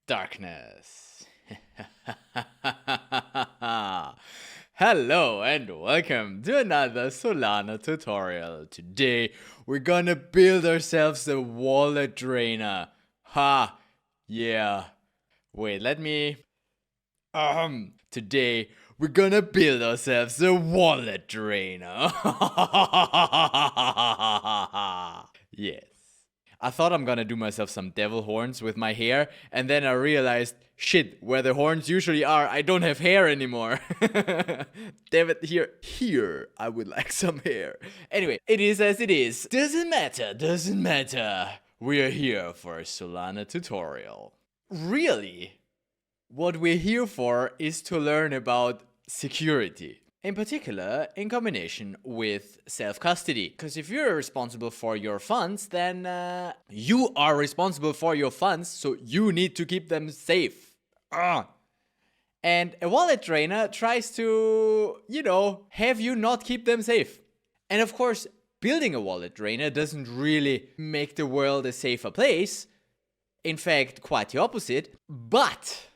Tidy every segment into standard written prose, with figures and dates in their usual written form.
darkness. Hello and welcome to another Solana tutorial. Today we're gonna build ourselves a wallet drainer. Ha! Yeah. Wait, let me... Today we're gonna build ourselves a wallet drainer. Yes. I thought I'm gonna do myself some devil horns with my hair, and then I realized, shit, where the horns usually are, I don't have hair anymore. Damn it, here, I would like some hair. Anyway, it is as it is. Doesn't matter. We're here for a Solana tutorial. Really? What we're here for is to learn about security. In particular, in combination with self-custody. Because if you're responsible for your funds, then you are responsible for your funds, so you need to keep them safe. And a wallet drainer tries to, have you not keep them safe. And of course, building a wallet drainer doesn't really make the world a safer place. In fact, quite the opposite. But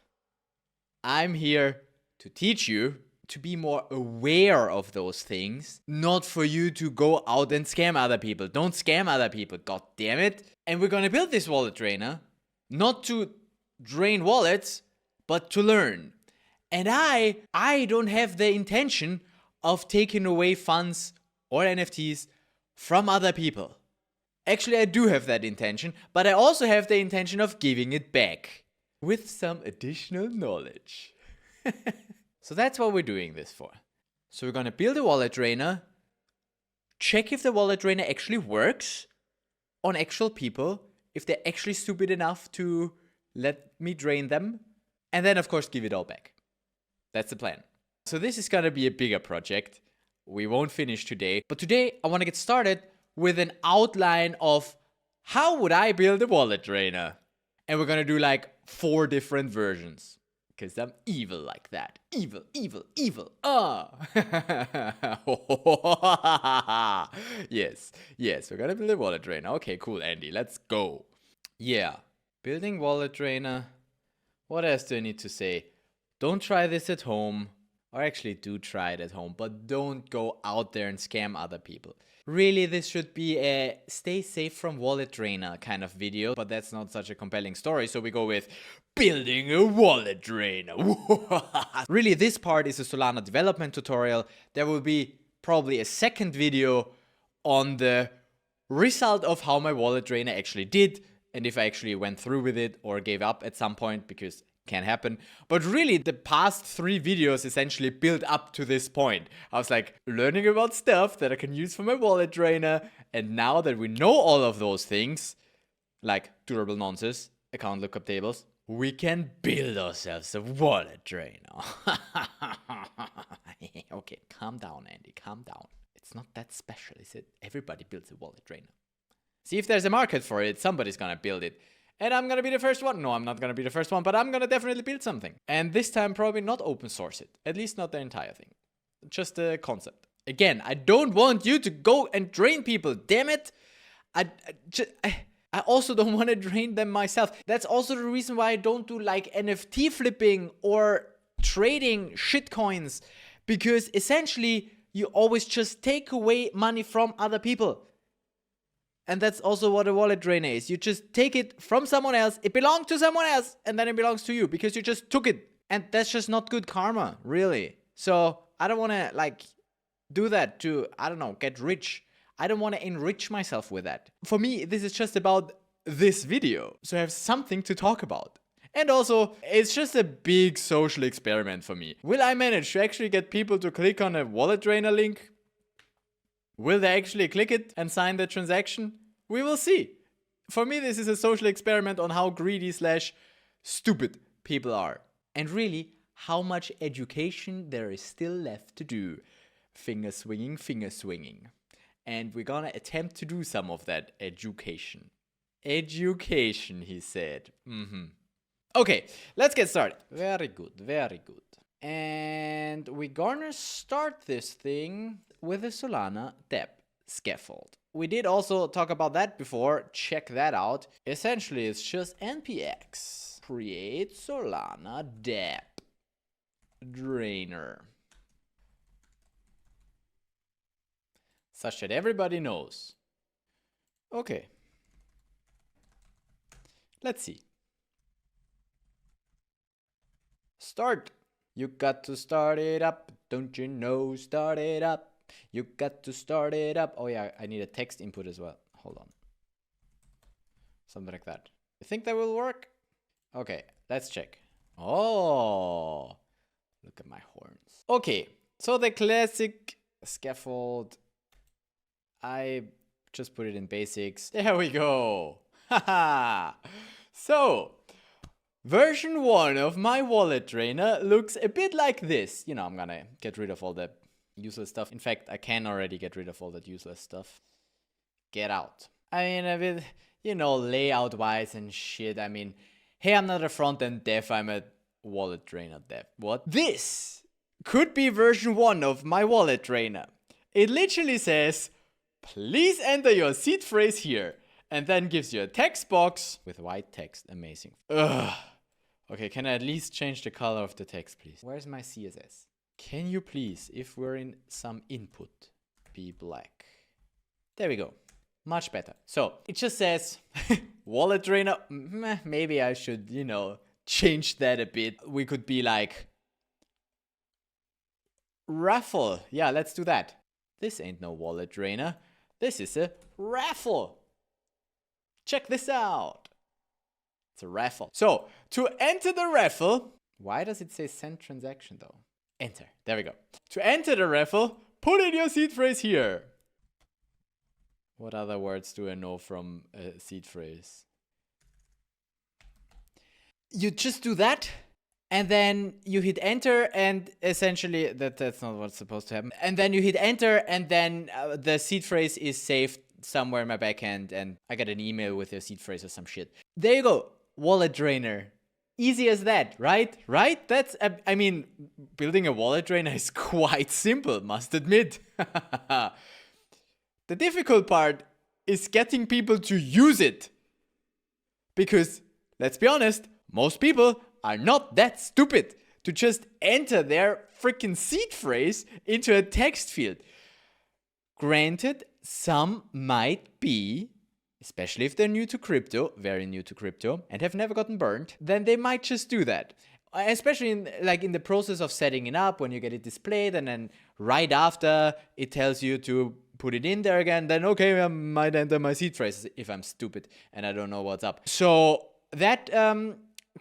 I'm here to teach you to be more aware of those things, not for you to go out and scam other people. Don't scam other people, god damn it. And we're gonna build this wallet drainer, not to drain wallets, but to learn. And I don't have the intention of taking away funds or NFTs from other people. Actually, I do have that intention, but I also have the intention of giving it back with some additional knowledge. So that's what we're doing this for. So we're gonna build a wallet drainer, check if the wallet drainer actually works on actual people, if they're actually stupid enough to let me drain them, and then of course give it all back. That's the plan. So this is gonna be a bigger project. We won't finish today, but today I wanna get started with an outline of how would I build a wallet drainer? And we're gonna do like 4 different versions. Because I'm evil like that. Evil. Yes, we're gonna build a wallet drainer. Okay, cool, Andy, let's go. Yeah, building wallet drainer. What else do I need to say? Don't try this at home. Or actually do try it at home, but don't go out there and scam other people. Really, this should be a stay safe from wallet drainer kind of video, but that's not such a compelling story, so we go with building a wallet drainer. Really, this part is a Solana development tutorial. There will be probably a second video on the result of how my wallet drainer actually did, and if I actually went through with it or gave up at some point, because can happen. But really, the past 3 videos essentially build up to this point. I was like learning about stuff that I can use for my wallet drainer. And now that we know all of those things, like durable nonces, account lookup tables, we can build ourselves a wallet drainer. Okay, calm down, Andy, calm down. It's not that special, is it? Everybody builds a wallet drainer. See if there's a market for it, somebody's gonna build it. And I'm gonna be the first one. No, I'm not gonna be the first one, but I'm gonna definitely build something. And this time probably not open source it. At least not the entire thing. Just the concept. Again, I don't want you to go and drain people, damn it! I also don't want to drain them myself. That's also the reason why I don't do like NFT flipping or trading shitcoins. Because essentially, you always just take away money from other people. And that's also what a wallet drainer is. You just take it from someone else, it belonged to someone else, and then it belongs to you because you just took it. And that's just not good karma, really. So I don't want to like do that to, I don't know, get rich. I don't want to enrich myself with that. For me, this is just about this video. So I have something to talk about. And also, it's just a big social experiment for me. Will I manage to actually get people to click on a wallet drainer link? Will they actually click it and sign the transaction? We will see. For me, this is a social experiment on how greedy / stupid people are. And really, how much education there is still left to do. Finger swinging. And we're gonna attempt to do some of that education. Education, he said. Okay, let's get started. Very good. And we're gonna start this thing with a Solana dApp scaffold. We did also talk about that before. Check that out. Essentially, it's just npx create Solana dApp drainer, such that everybody knows. Okay. Let's see. Start. You got to start it up. Don't you know? Start it up. You got to start it up. Oh yeah, I need a text input as well. Hold on. Something like that. You think that will work? Okay, let's check. Oh, look at my horns. Okay, so the classic scaffold. I just put it in basics. There we go. Haha. So, version 1 of my wallet drainer looks a bit like this. You know, I'm gonna get rid of all the useless stuff. In fact, I can already get rid of all that useless stuff. Get out. I mean, a bit, you know, layout wise and shit. I mean, hey, I'm not a front-end dev, I'm a wallet drainer dev. What? This could be version 1 of my wallet drainer. It literally says, please enter your seed phrase here. And then gives you a text box with white text. Amazing. Ugh. Okay, can I at least change the color of the text, please? Where's my CSS? Can you please, if we're in some input, be black? There we go. Much better. So it just says wallet drainer. Maybe I should, you know, change that a bit. We could be like raffle. Yeah, let's do that. This ain't no wallet drainer. This is a raffle. Check this out. It's a raffle. So to enter the raffle, why does it say send transaction though? Enter. There we go. To enter the raffle, put in your seed phrase here. What other words do I know from a seed phrase? You just do that, and then you hit enter, and essentially that's not what's supposed to happen. And then you hit enter, and then the seed phrase is saved somewhere in my backend, and I get an email with your seed phrase or some shit. There you go. Wallet drainer. Easy as that, right? Right? That's, I mean, building a wallet drainer is quite simple, must admit. The difficult part is getting people to use it. Because, let's be honest, most people are not that stupid to just enter their freaking seed phrase into a text field. Granted, some might be, especially if they're new to crypto, very new to crypto, and have never gotten burned, then they might just do that. Especially in the process of setting it up, when you get it displayed, and then right after it tells you to put it in there again, then okay, I might enter my seed phrase if I'm stupid and I don't know what's up. So that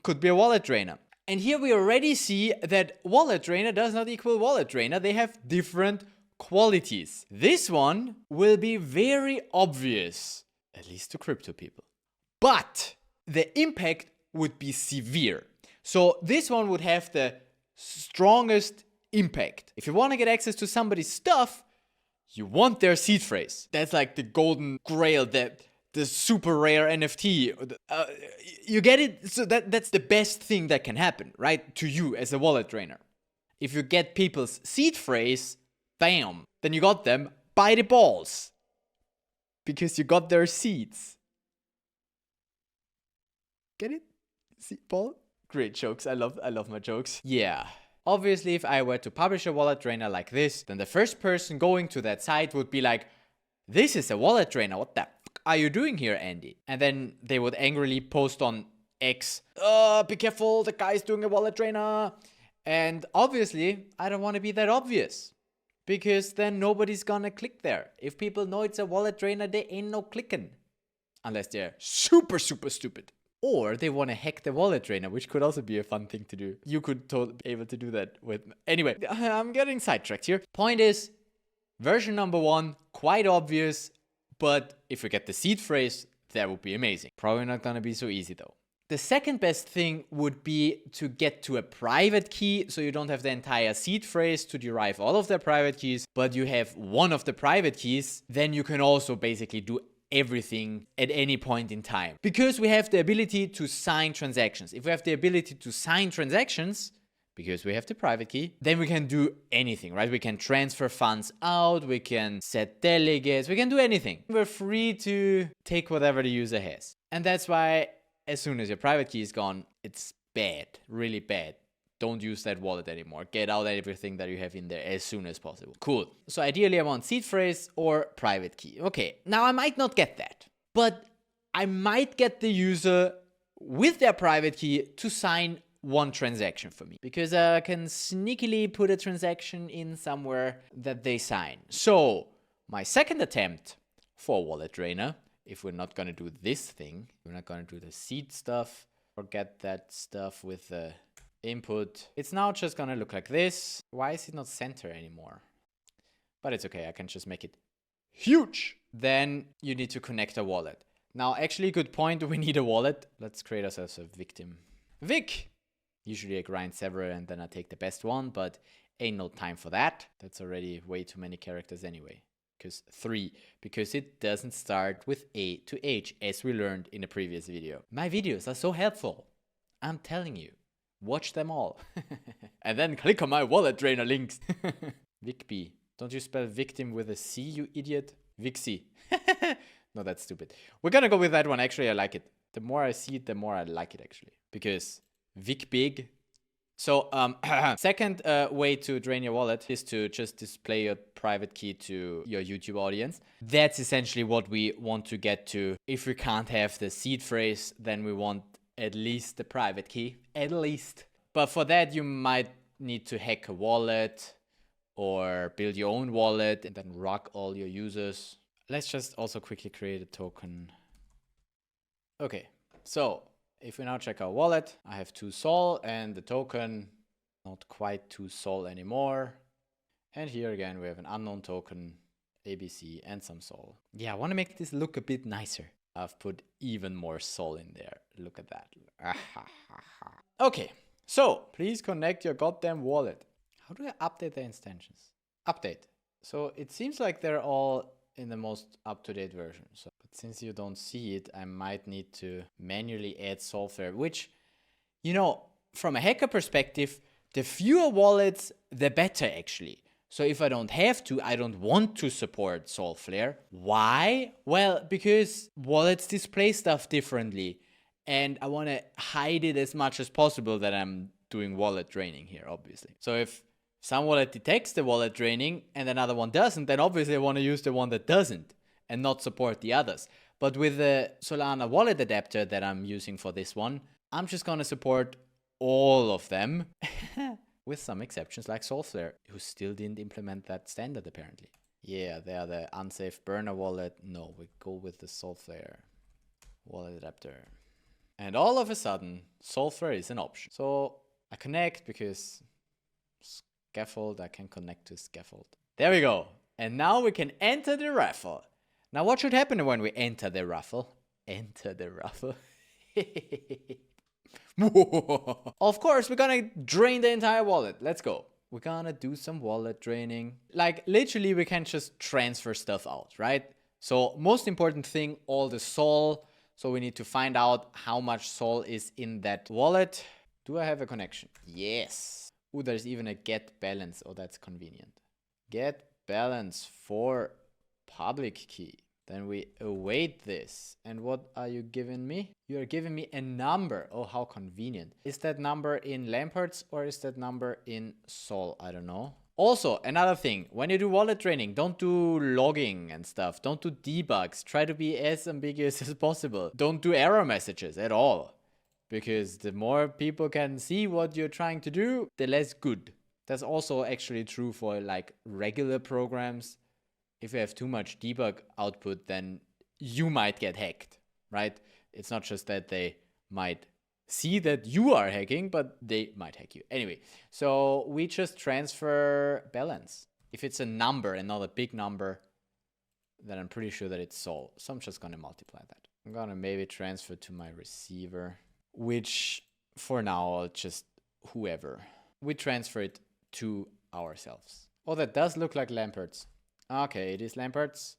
could be a wallet drainer. And here we already see that wallet drainer does not equal wallet drainer. They have different qualities. This one will be very obvious, at least to crypto people. But the impact would be severe. So this one would have the strongest impact. If you want to get access to somebody's stuff, you want their seed phrase. That's like the golden grail, the super rare NFT. You get it? So that's the best thing that can happen, right? To you as a wallet drainer. If you get people's seed phrase, bam, then you got them by the balls. Because you got their seeds. Get it? Seed ball? Great jokes. I love my jokes. Yeah. Obviously, if I were to publish a wallet drainer like this, then the first person going to that site would be like, this is a wallet drainer. What the fuck are you doing here, Andy? And then they would angrily post on X, be careful, the guy's doing a wallet drainer. And obviously, I don't want to be that obvious. Because then nobody's gonna click there. If people know it's a wallet drainer, they ain't no clicking. Unless they're super, super stupid. Or they want to hack the wallet drainer, which could also be a fun thing to do. You could totally be able to do that with... Anyway, I'm getting sidetracked here. Point is, version number 1, quite obvious. But if we get the seed phrase, that would be amazing. Probably not gonna be so easy though. The second best thing would be to get to a private key, so you don't have the entire seed phrase to derive all of the private keys, but you have one of the private keys. Then you can also basically do everything at any point in time. Because we have the ability to sign transactions. If we have the ability to sign transactions, because we have the private key, then we can do anything, right? We can transfer funds out, we can set delegates, we can do anything. We're free to take whatever the user has. And that's why as soon as your private key is gone, it's bad, really bad. Don't use that wallet anymore. Get out everything that you have in there as soon as possible. Cool. So ideally I want seed phrase or private key. Okay, now I might not get that, but I might get the user with their private key to sign one transaction for me, because I can sneakily put a transaction in somewhere that they sign. So my second attempt for wallet drainer, if we're not going to do this thing, we're not going to do the seed stuff, forget that stuff with the input. It's now just gonna look like this. Why is it not center anymore? But it's okay, I can just make it huge. Then you need to connect a wallet. Now, actually, good point, we need a wallet. Let's create ourselves a victim. Vic! Usually I grind several and then I take the best one, but ain't no time for that. That's already way too many characters anyway. Because it doesn't start with A to H, as we learned in a previous video. My videos are so helpful. I'm telling you. Watch them all. And then click on my wallet drainer links. Vicb. Don't you spell victim with a C, you idiot? Vixie. No, that's stupid. We're gonna go with that one. Actually, I like it. The more I see it, the more I like it, actually. Because Vicbig. So, second way to drain your wallet is to just display your private key to your YouTube audience. That's essentially what we want to get to. If we can't have the seed phrase, then we want at least the private key, at least. But for that, you might need to hack a wallet or build your own wallet and then rock all your users. Let's just also quickly create a token. Okay, so if we now check our wallet, I have 2 Sol and the token, not quite 2 Sol anymore. And here again, we have an unknown token, ABC and some Sol. Yeah, I want to make this look a bit nicer. I've put even more Sol in there. Look at that. Okay, so please connect your goddamn wallet. How do I update the extensions? Update. So it seems like they're all in the most up-to-date version. So, but since you don't see it, I might need to manually add software, which, you know, from a hacker perspective, the fewer wallets, the better actually. So if I don't have to, I don't want to support Solflare. Why? Well, because wallets display stuff differently. And I want to hide it as much as possible that I'm doing wallet draining here, obviously. So if some wallet detects the wallet draining and another one doesn't, then obviously I want to use the one that doesn't and not support the others. But with the Solana wallet adapter that I'm using for this one, I'm just going to support all of them. With some exceptions like Solflare, who still didn't implement that standard apparently. Yeah, they are the unsafe burner wallet. No, we go with the Solflare wallet adapter. And all of a sudden, Solflare is an option. So I connect because scaffold, I can connect to scaffold. There we go. And now we can enter the raffle. Now what should happen when we enter the raffle? Enter the raffle. Of course, we're gonna drain the entire wallet. Let's go. We're gonna do some wallet draining. Like, literally, we can just transfer stuff out, right? So, most important thing, all the Sol. So, we need to find out how much Sol is in that wallet. Do I have a connection? Yes. Ooh, there's even a get balance. Oh, that's convenient. Get balance for public key. Then we await this. And what are you giving me? You are giving me a number. Oh, how convenient. Is that number in Lamperts or is that number in Sol? I don't know. Also, another thing, when you do wallet draining, don't do logging and stuff. Don't do debugs. Try to be as ambiguous as possible. Don't do error messages at all. Because the more people can see what you're trying to do, the less good. That's also actually true for like regular programs. If you have too much debug output, then you might get hacked, right? It's not just that they might see that you are hacking, but they might hack you. Anyway, so we just transfer balance. If it's a number and not a big number, then I'm pretty sure that it's Sol. So I'm just going to multiply that. I'm going to maybe transfer to my receiver, which for now, I'll just whoever. We transfer it to ourselves. Oh, that does look like Lamperts. Okay, it is Lamperts.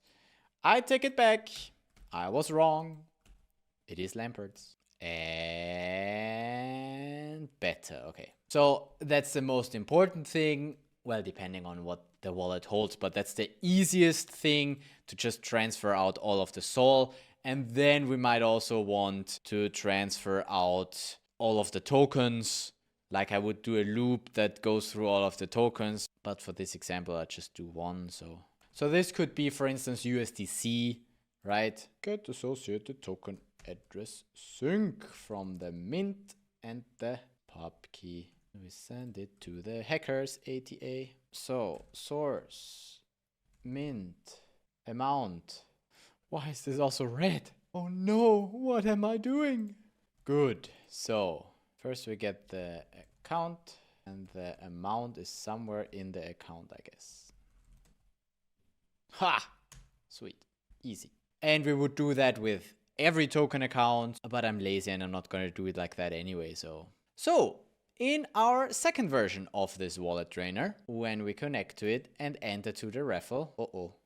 I take it back. I was wrong. It is Lamperts. And better. Okay. So that's the most important thing. Well, depending on what the wallet holds, but that's the easiest thing to just transfer out all of the Sol. And then we might also want to transfer out all of the tokens. Like I would do a loop that goes through all of the tokens. But for this example, I'll just do one. So this could be, for instance, USDC, right? Get associated token address sync from the mint and the pub key. We send it to the hackers ATA. So source, mint, amount. Why is this also red? Oh no, what am I doing? Good. So first we get the account and the amount is somewhere in the account, I guess. Ha! Sweet. Easy. And we would do that with every token account, but I'm lazy and I'm not going to do it like that anyway. So in our second version of this wallet drainer, when we connect to it and enter to the raffle,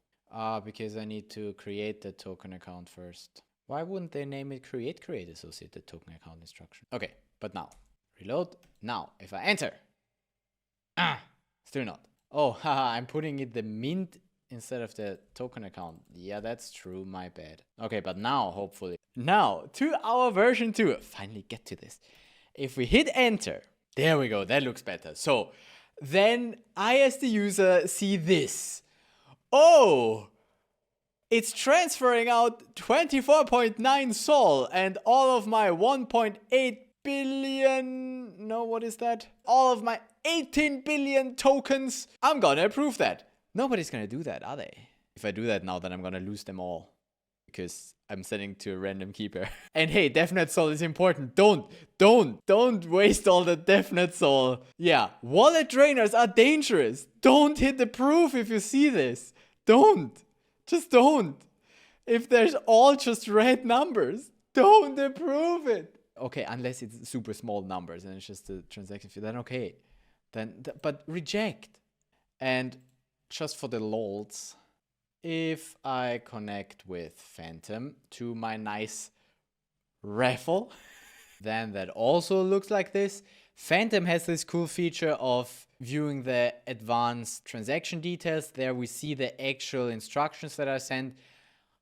because I need to create the token account first. Why wouldn't they name it create associated token account instruction? Okay, but now reload. Now if I enter, still not. Oh, haha, I'm putting it the mint instead of the token account. Yeah, that's true, my bad. Okay, but now hopefully. Now to our version 2. Finally get to this. If we hit enter, there we go, that looks better. So then I as the user see this. Oh, it's transferring out 24.9 Sol and all of my 1.8 billion, no, what is that? All of my 18 billion tokens. I'm gonna approve that. Nobody's gonna do that, are they? If I do that now, then I'm gonna lose them all because I'm sending to a random keeper. And hey, DevNet Sol is important. Don't waste all the DevNet Sol. Yeah, wallet drainers are dangerous. Don't hit approve if you see this. Just don't. If there's all just red numbers, don't approve it. Okay, unless it's super small numbers and it's just a transaction fee, then okay. But reject. And just for the lols, if I connect with Phantom to my nice raffle, then that also looks like this. Phantom has this cool feature of viewing the advanced transaction details. There we see the actual instructions that are sent.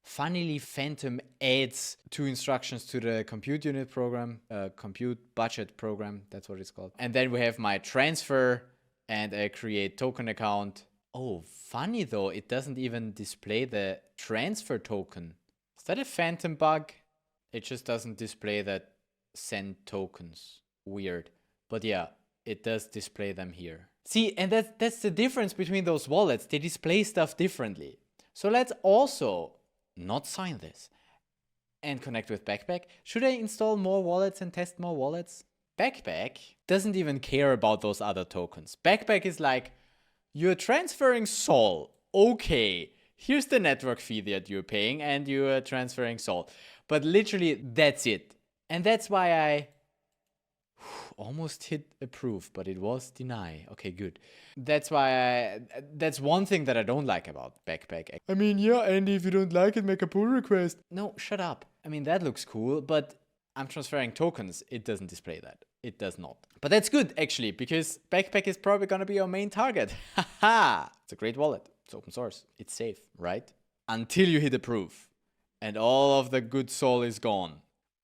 Funnily, Phantom adds 2 instructions to the compute unit program, compute budget program, that's what it's called. And then we have my transfer and a create token account. Oh, funny though, it doesn't even display the transfer token. Is that a Phantom bug? It just doesn't display that send tokens. Weird. But yeah, it does display them here. See, and that's the difference between those wallets. They display stuff differently. So let's also not sign this and connect with Backpack. Should I install more wallets and test more wallets? Backpack doesn't even care about those other tokens. Backpack is like, you're transferring Sol. Okay, here's the network fee that you're paying and you're transferring Sol. But literally, that's it. And that's why I almost hit approve, but it was deny. Okay, good. That's one thing that I don't like about Backpack. I mean, yeah, Andy, if you don't like it, make a pull request. No, shut up. I mean, that looks cool, but I'm transferring tokens. It doesn't display that. It does not. But that's good, actually, because Backpack is probably going to be our main target. Haha! It's a great wallet. It's open source. It's safe, right? Until you hit approve. And all of the good Sol is gone.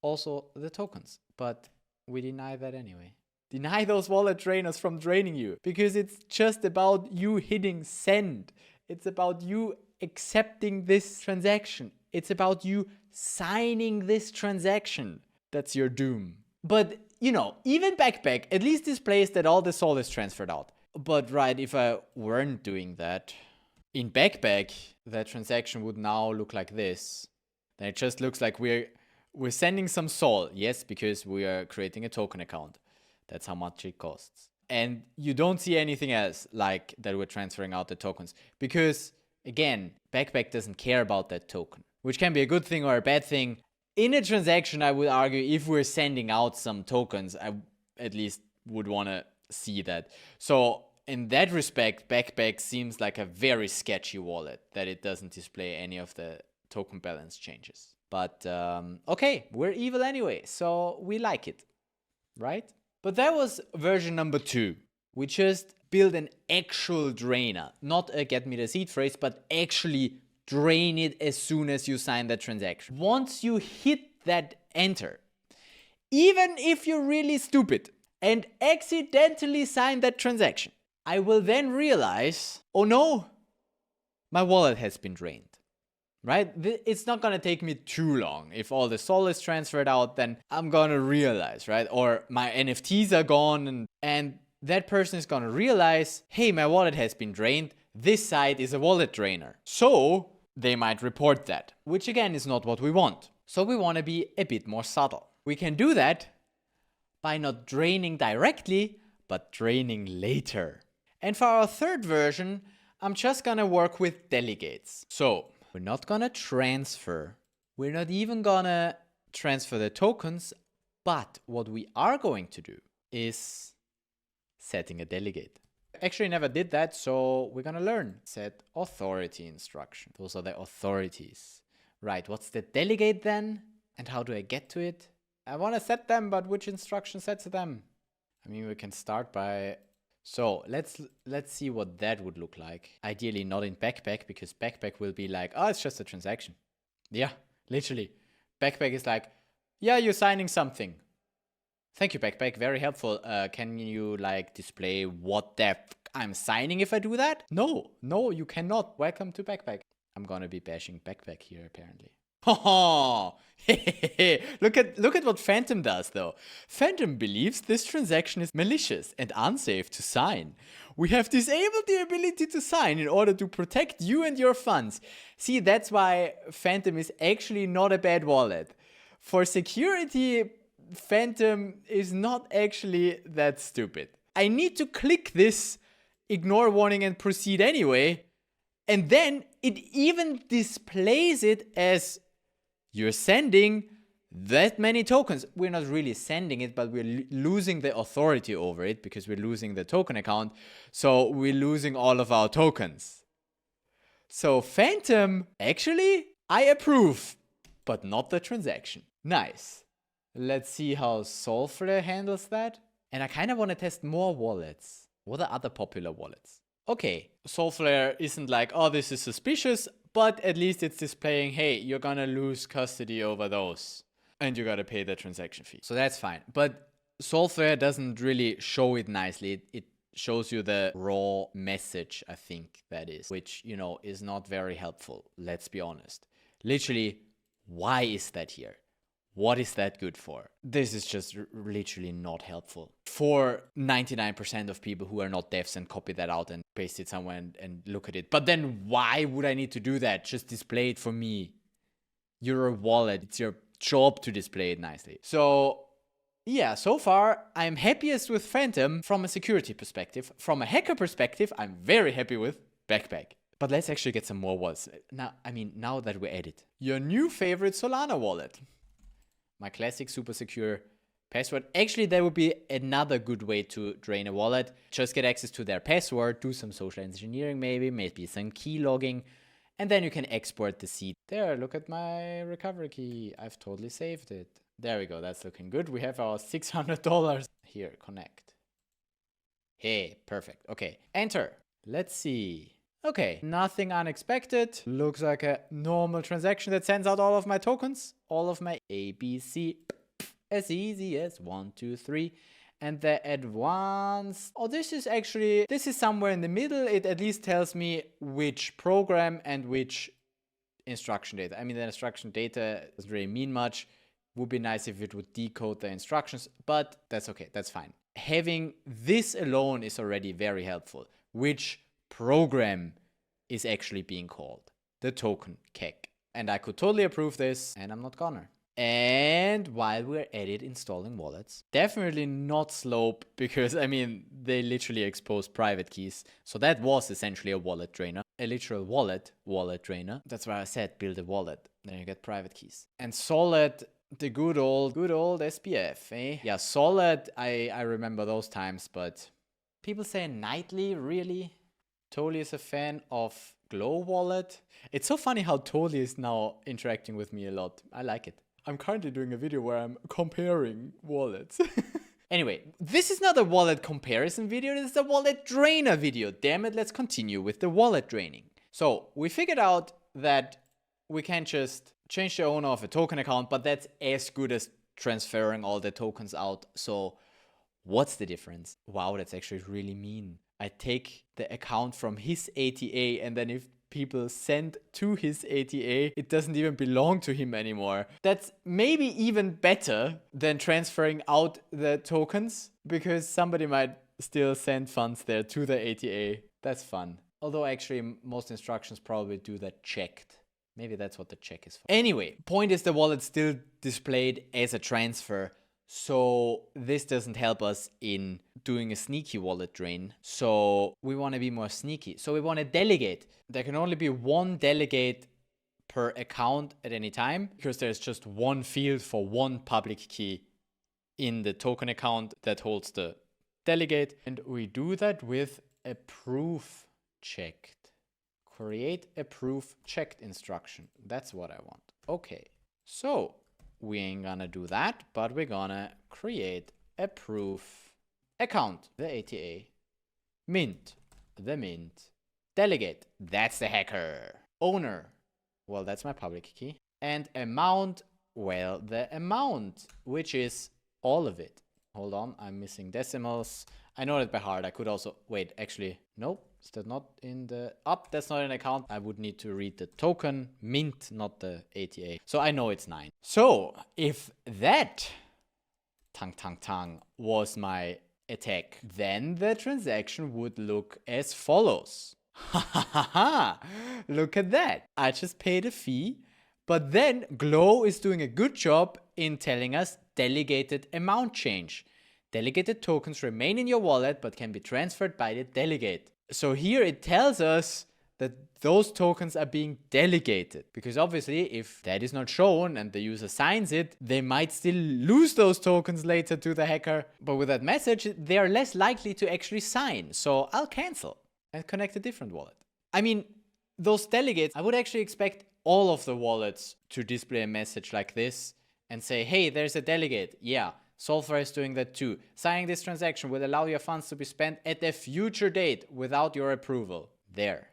Also, the tokens. But we deny that anyway. Deny those wallet drainers from draining you. Because it's just about you hitting send. It's about you accepting this transaction. It's about you signing this transaction. That's your doom. But, you know, even Backpack at least displays that all the Sol is transferred out. But right, if I weren't doing that, in Backpack, that transaction would now look like this. Then it just looks like we're sending some Sol. Yes, because we are creating a token account. That's how much it costs. And you don't see anything else like that we're transferring out the tokens. Because, again, Backpack doesn't care about that token. Which can be a good thing or a bad thing. In a transaction, I would argue if we're sending out some tokens, I at least would want to see that. So in that respect, Backpack seems like a very sketchy wallet that it doesn't display any of the token balance changes. But okay, we're evil anyway, so we like it, right? But that was version number 2. We just build an actual drainer, not a get me the seed phrase, but actually drain it as soon as you sign that transaction. Once you hit that enter, even if you're really stupid and accidentally sign that transaction, I will then realize, oh no, my wallet has been drained. Right? It's not going to take me too long. If all the SOL is transferred out, then I'm going to realize, right? Or my NFTs are gone and that person is going to realize, hey, my wallet has been drained. This site is a wallet drainer. So they might report that, which again is not what we want. So we want to be a bit more subtle. We can do that by not draining directly, but draining later. And for our third version, I'm just going to work with delegates. So we're not going to transfer. We're not even going to transfer the tokens. But what we are going to do is setting a delegate. Actually never did that, so we're going to learn. Set authority instruction. Those are the authorities. Right, what's the delegate then? And how do I get to it? I want to set them, but which instruction sets them? I mean, we can start by... So let's see what that would look like. Ideally not in backpack, because backpack will be like, oh, it's just a transaction. Yeah, literally. Backpack is like, yeah, you're signing something. Thank you, backpack. Very helpful. Can you like display what the f I'm signing if I do that? No, you cannot. Welcome to backpack. I'm gonna be bashing backpack here apparently. Oh, look at what Phantom does though. Phantom believes this transaction is malicious and unsafe to sign. We have disabled the ability to sign in order to protect you and your funds. See, that's why Phantom is actually not a bad wallet. For security, Phantom is not actually that stupid. I need to click this ignore warning and proceed anyway. And then it even displays it as you're sending that many tokens. We're not really sending it, but we're losing the authority over it because we're losing the token account. So we're losing all of our tokens. So Phantom, actually, I approve, but not the transaction. Nice. Let's see how Solflare handles that. And I kind of want to test more wallets. What are other popular wallets? Okay, Solflare isn't like, oh, this is suspicious, but at least it's displaying, hey, you're gonna lose custody over those. And you gotta pay the transaction fee. So that's fine. But Solflare doesn't really show it nicely. It shows you the raw message, I think that is, which, you know, is not very helpful. Let's be honest. Literally, why is that here? What is that good for? This is just literally not helpful for 99% of people who are not devs and copy that out and paste it somewhere and look at it. But then why would I need to do that? Just display it for me. You're a wallet. It's your job to display it nicely. So yeah, so far I'm happiest with Phantom from a security perspective. From a hacker perspective, I'm very happy with Backpack. But let's actually get some more wallets. Now that we're at it. Your new favorite Solana wallet. My classic super secure password. Actually, that would be another good way to drain a wallet. Just get access to their password, do some social engineering maybe some key logging, and then you can export the seed. There, look at my recovery key. I've totally saved it. There we go, that's looking good. We have our $600. Here, connect. Hey, perfect. Okay, enter. Let's see. Okay, nothing unexpected. Looks like a normal transaction that sends out all of my tokens. All of my ABC. As easy as 1, 2, 3. And the advanced... Oh, this is somewhere in the middle. It at least tells me which program and which instruction data. I mean, the instruction data doesn't really mean much. Would be nice if it would decode the instructions, but that's okay. That's fine. Having this alone is already very helpful. Which program is actually being called? The token keg. And I could totally approve this, and I'm not gonna. And while we're at it installing wallets, definitely not Slope, because I mean, they literally exposed private keys. So that was essentially a wallet drainer, a literal wallet drainer. That's why I said build a wallet, then you get private keys. And Solid, the good old SPF, eh? Yeah, Solid, I remember those times, but people say nightly, really? Totally is a fan of Glow Wallet. It's so funny how Totally is now interacting with me a lot. I like it. I'm currently doing a video where I'm comparing wallets. Anyway, this is not a wallet comparison video, this is a wallet drainer video. Damn it, let's continue with the wallet draining. So we figured out that we can't just change the owner of a token account, but that's as good as transferring all the tokens out. So what's the difference? Wow, that's actually really mean. I take the account from his ATA, and then if people send to his ATA, it doesn't even belong to him anymore. That's maybe even better than transferring out the tokens, because somebody might still send funds there to the ATA. That's fun. Although actually most instructions probably do that checked. Maybe that's what the check is for. Anyway, point is the wallet's still displayed as a transfer. So this doesn't help us in doing a sneaky wallet drain. So we want to be more sneaky. So we want to delegate. There can only be one delegate per account at any time, because there's just one field for one public key in the token account that holds the delegate. And we do that with a proof checked. Create a proof checked instruction. That's what I want. Okay. So we ain't gonna do that, but we're gonna create a proof account, the ATA, mint, the mint, delegate, that's the hacker, owner, well, that's my public key, and amount, well, the amount, which is all of it. Hold on, I'm missing decimals. I know that by heart. I could also, wait, actually, nope. Is that not in the, that's not an account. I would need to read the token, mint, not the ATA. So I know it's 9. So if that, tang, was my attack, then the transaction would look as follows. Ha ha ha ha! Look at that. I just paid a fee, but then Glow is doing a good job in telling us delegated amount change. Delegated tokens remain in your wallet but can be transferred by the delegate. So here it tells us that those tokens are being delegated, because obviously if that is not shown and the user signs it, they might still lose those tokens later to the hacker. But with that message, they are less likely to actually sign. So I'll cancel and connect a different wallet. I mean, those delegates, I would actually expect all of the wallets to display a message like this and say, hey, there's a delegate. Yeah. Solfra is doing that too. Signing this transaction will allow your funds to be spent at a future date without your approval. There.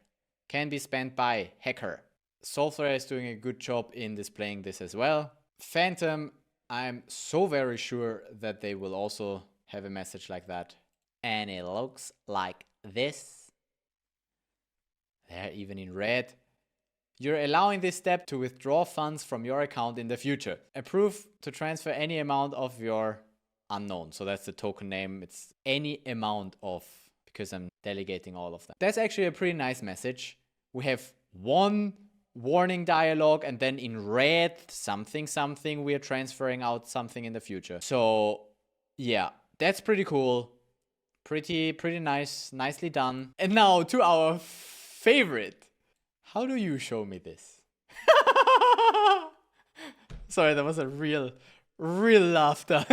Can be spent by hacker. Solfra is doing a good job in displaying this as well. Phantom, I'm so very sure that they will also have a message like that. And it looks like this. They're even in red. You're allowing this step to withdraw funds from your account in the future. Approve to transfer any amount of your unknown. So that's the token name. It's any amount of, because I'm delegating all of them. That's actually a pretty nice message. We have one warning dialogue, and then in red, something, we are transferring out something in the future. So yeah, that's pretty cool. Pretty nice, nicely done. And now to our favorite. How do you show me this? Sorry, that was a real laughter.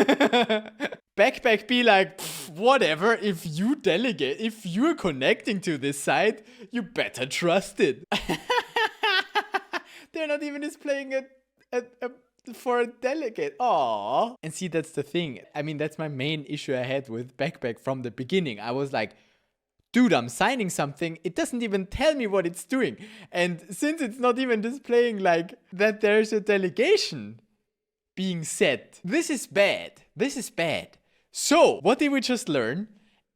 Backpack be like, whatever, if you delegate, if you're connecting to this site, you better trust it. They're not even displaying for a delegate. Aww. And see, that's the thing. I mean, that's my main issue I had with Backpack from the beginning. I was like, dude, I'm signing something. It doesn't even tell me what it's doing. And since it's not even displaying like that there's a delegation being set, this is bad. This is bad. So what did we just learn?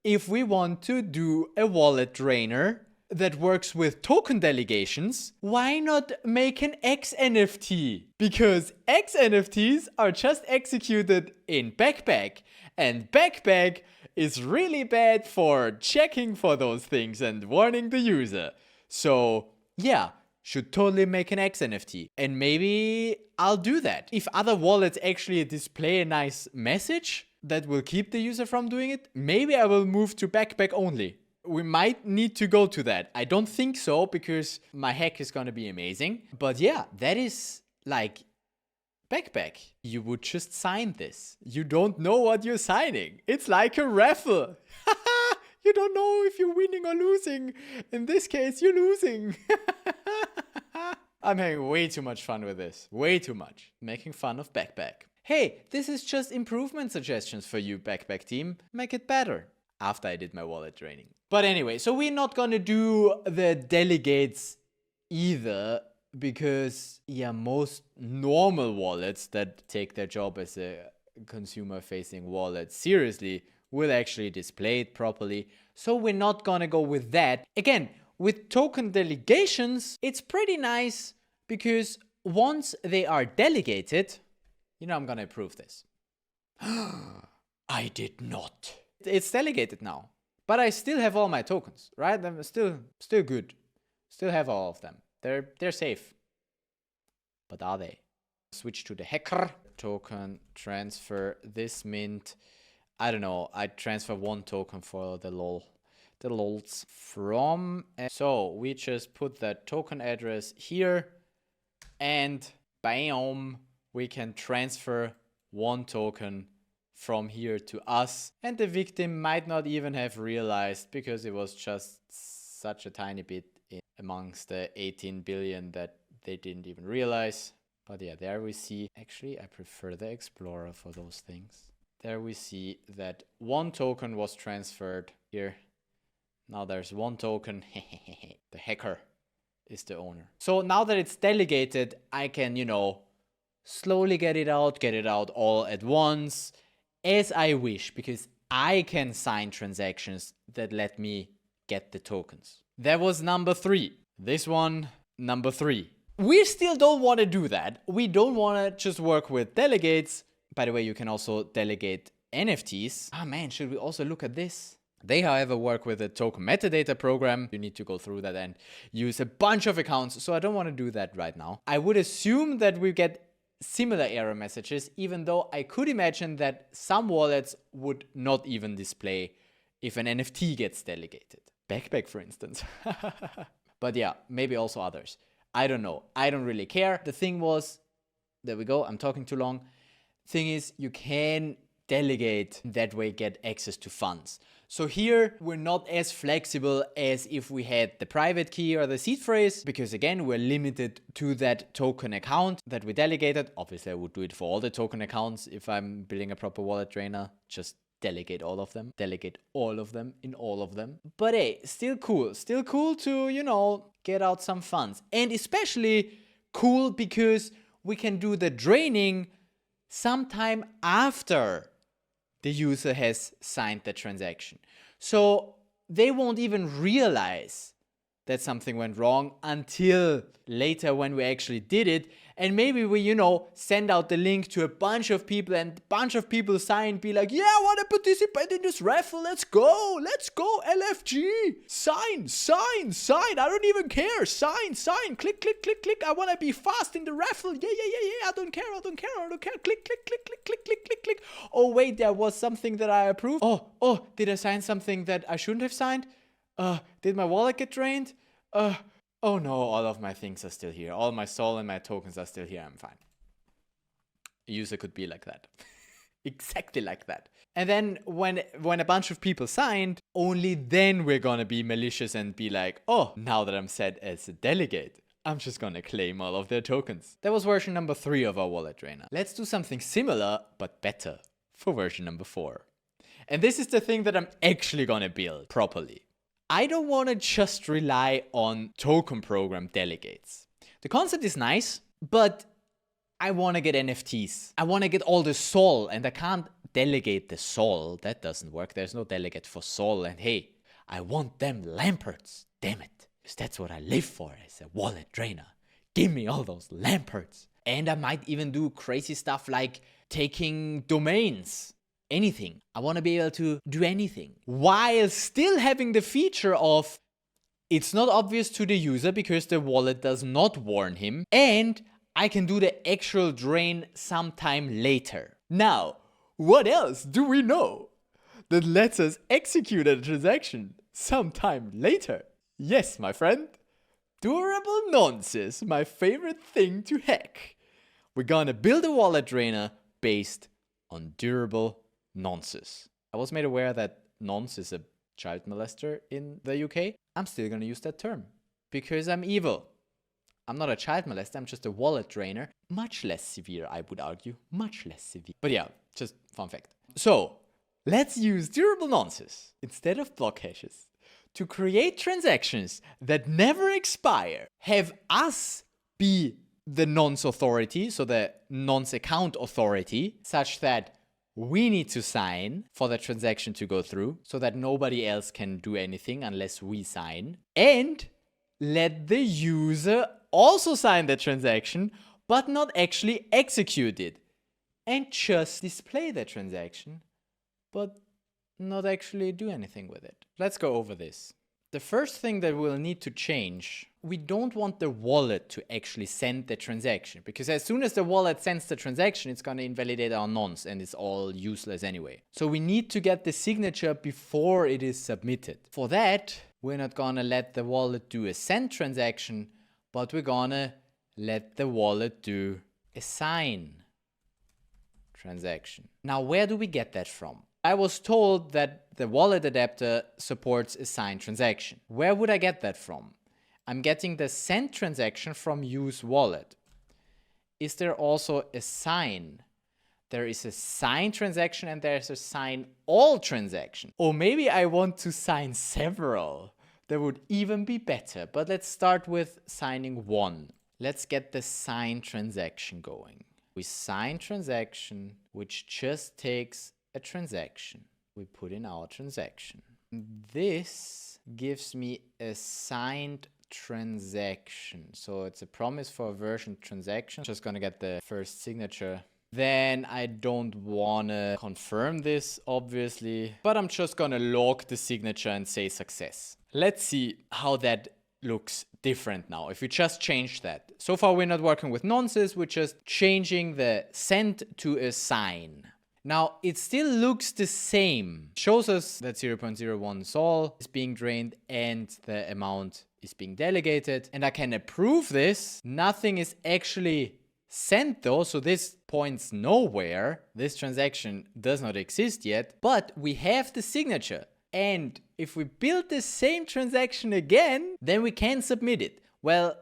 If we want to do a wallet drainer that works with token delegations, why not make an X NFT? Because X NFTs are just executed in Backpack, and Backpack is really bad for checking for those things and warning the user. So yeah, should totally make an X NFT. And maybe I'll do that. If other wallets actually display a nice message that will keep the user from doing it, maybe I will move to Backpack only. We might need to go to that. I don't think so, because my hack is gonna be amazing. But yeah, that is like Backpack. You would just sign this. You don't know what you're signing. It's like a raffle. You don't know if you're winning or losing. In this case, you're losing. I'm having way too much fun with this. Way too much. Making fun of Backpack. Hey, this is just improvement suggestions for you, Backpack team. Make it better. After I did my wallet training. But anyway, so we're not gonna do the delegates either. because, yeah, most normal wallets that take their job as a consumer-facing wallet seriously will actually display it properly. So we're not gonna go with that. Again, with token delegations, it's pretty nice because once they are delegated, I'm gonna approve this. I did not. It's delegated now, but I still have all my tokens, right? I'm still good. Still have all of them. They're safe. But are they? Switch to the hacker. Token transfer this mint. I don't know. I transfer one token for the lols from. So we just put that token address here, and bam, we can transfer one token from here to us. And the victim might not even have realized because it was just such a tiny bit amongst the 18 billion that they didn't even realize. But yeah, there we see, actually I prefer the Explorer for those things. There we see that one token was transferred here. Now there's one token. The hacker is the owner. So now that it's delegated, I can, slowly get it out all at once as I wish, because I can sign transactions that let me get the tokens. That was number 3. This one, number 3. We still don't want to do that. We don't want to just work with delegates. By the way, you can also delegate NFTs. Ah man, should we also look at this? They, however, work with a token metadata program. You need to go through that and use a bunch of accounts. So I don't want to do that right now. I would assume that we get similar error messages, even though I could imagine that some wallets would not even display if an NFT gets delegated. Backpack, for instance. But yeah, maybe also others. I don't know. I don't really care. The thing was, there we go. I'm talking too long. Thing is, you can delegate, that way get access to funds. So here we're not as flexible as if we had the private key or the seed phrase, because again, we're limited to that token account that we delegated. Obviously, I would do it for all the token accounts if I'm building a proper wallet drainer. Just delegate all of them. Delegate all of them in all of them. But hey, still cool. Still cool to, get out some funds. And especially cool because we can do the draining sometime after the user has signed the transaction. So they won't even realize that something went wrong until later when we actually did it. And maybe we, send out the link to a bunch of people and a bunch of people sign, be like, yeah, I want to participate in this raffle. Let's go, LFG. Sign. I don't even care. Sign. Click. I want to be fast in the raffle. Yeah. I don't care. Click. Oh, wait, there was something that I approved. Oh, did I sign something that I shouldn't have signed? Did my wallet get drained? Oh no, all of my things are still here. All my SOL and my tokens are still here. I'm fine. A user could be like that. Exactly like that. And then when a bunch of people signed, only then we're gonna be malicious and be like, oh, now that I'm set as a delegate, I'm just gonna claim all of their tokens. That was version number 3 of our wallet drainer. Let's do something similar, but better for version number 4. And this is the thing that I'm actually gonna build properly. I don't want to just rely on token program delegates. The concept is nice, but I want to get NFTs. I want to get all the SOL, and I can't delegate the SOL. That doesn't work. There's no delegate for SOL. And hey, I want them Lamperts. Damn it. Because that's what I live for as a wallet drainer. Give me all those Lamperts. And I might even do crazy stuff like taking domains. Anything. I want to be able to do anything while still having the feature of it's not obvious to the user because the wallet does not warn him, and I can do the actual drain sometime later. Now, what else do we know that lets us execute a transaction sometime later? Yes, my friend. Durable nonsense, my favorite thing to hack. We're gonna build a wallet drainer based on durable nonces. I was made aware that nonce is a child molester in the UK. I'm still going to use that term because I'm evil. I'm not a child molester, I'm just a wallet drainer. Much less severe, I would argue. Much less severe. But yeah, just fun fact. So, let's use durable nonces instead of block hashes to create transactions that never expire. Have us be the nonce authority, so the nonce account authority, such that we need to sign for the transaction to go through, so that nobody else can do anything unless we sign. And let the user also sign the transaction, but not actually execute it. And just display the transaction, but not actually do anything with it. Let's go over this. The first thing that we'll need to change, we don't want the wallet to actually send the transaction, because as soon as the wallet sends the transaction, it's going to invalidate our nonce and it's all useless anyway. So we need to get the signature before it is submitted. For that, we're not going to let the wallet do a send transaction, but we're going to let the wallet do a sign transaction. Now, where do we get that from? I was told that the wallet adapter supports a signed transaction. Where would I get that from? I'm getting the send transaction from use wallet. Is there also a sign? There is a sign transaction and there's a sign all transaction. Or maybe I want to sign several. That would even be better. But let's start with signing one. Let's get the sign transaction going. We sign transaction, which just takes a transaction. We put in our transaction. This gives me a signed transaction. So it's a promise for a version transaction. Just gonna get the first signature. Then I don't wanna confirm this, obviously, but I'm just gonna log the signature and say success. Let's see how that looks different now if we just change that. So far we're not working with nonces, we're just changing the send to a sign. Now it still looks the same. It shows us that 0.01 sol is being drained and the amount is being delegated, and I can approve this. Nothing is actually sent though, so this points nowhere. This transaction does not exist yet, but we have the signature. And if we build the same transaction again, then we can submit it. Well,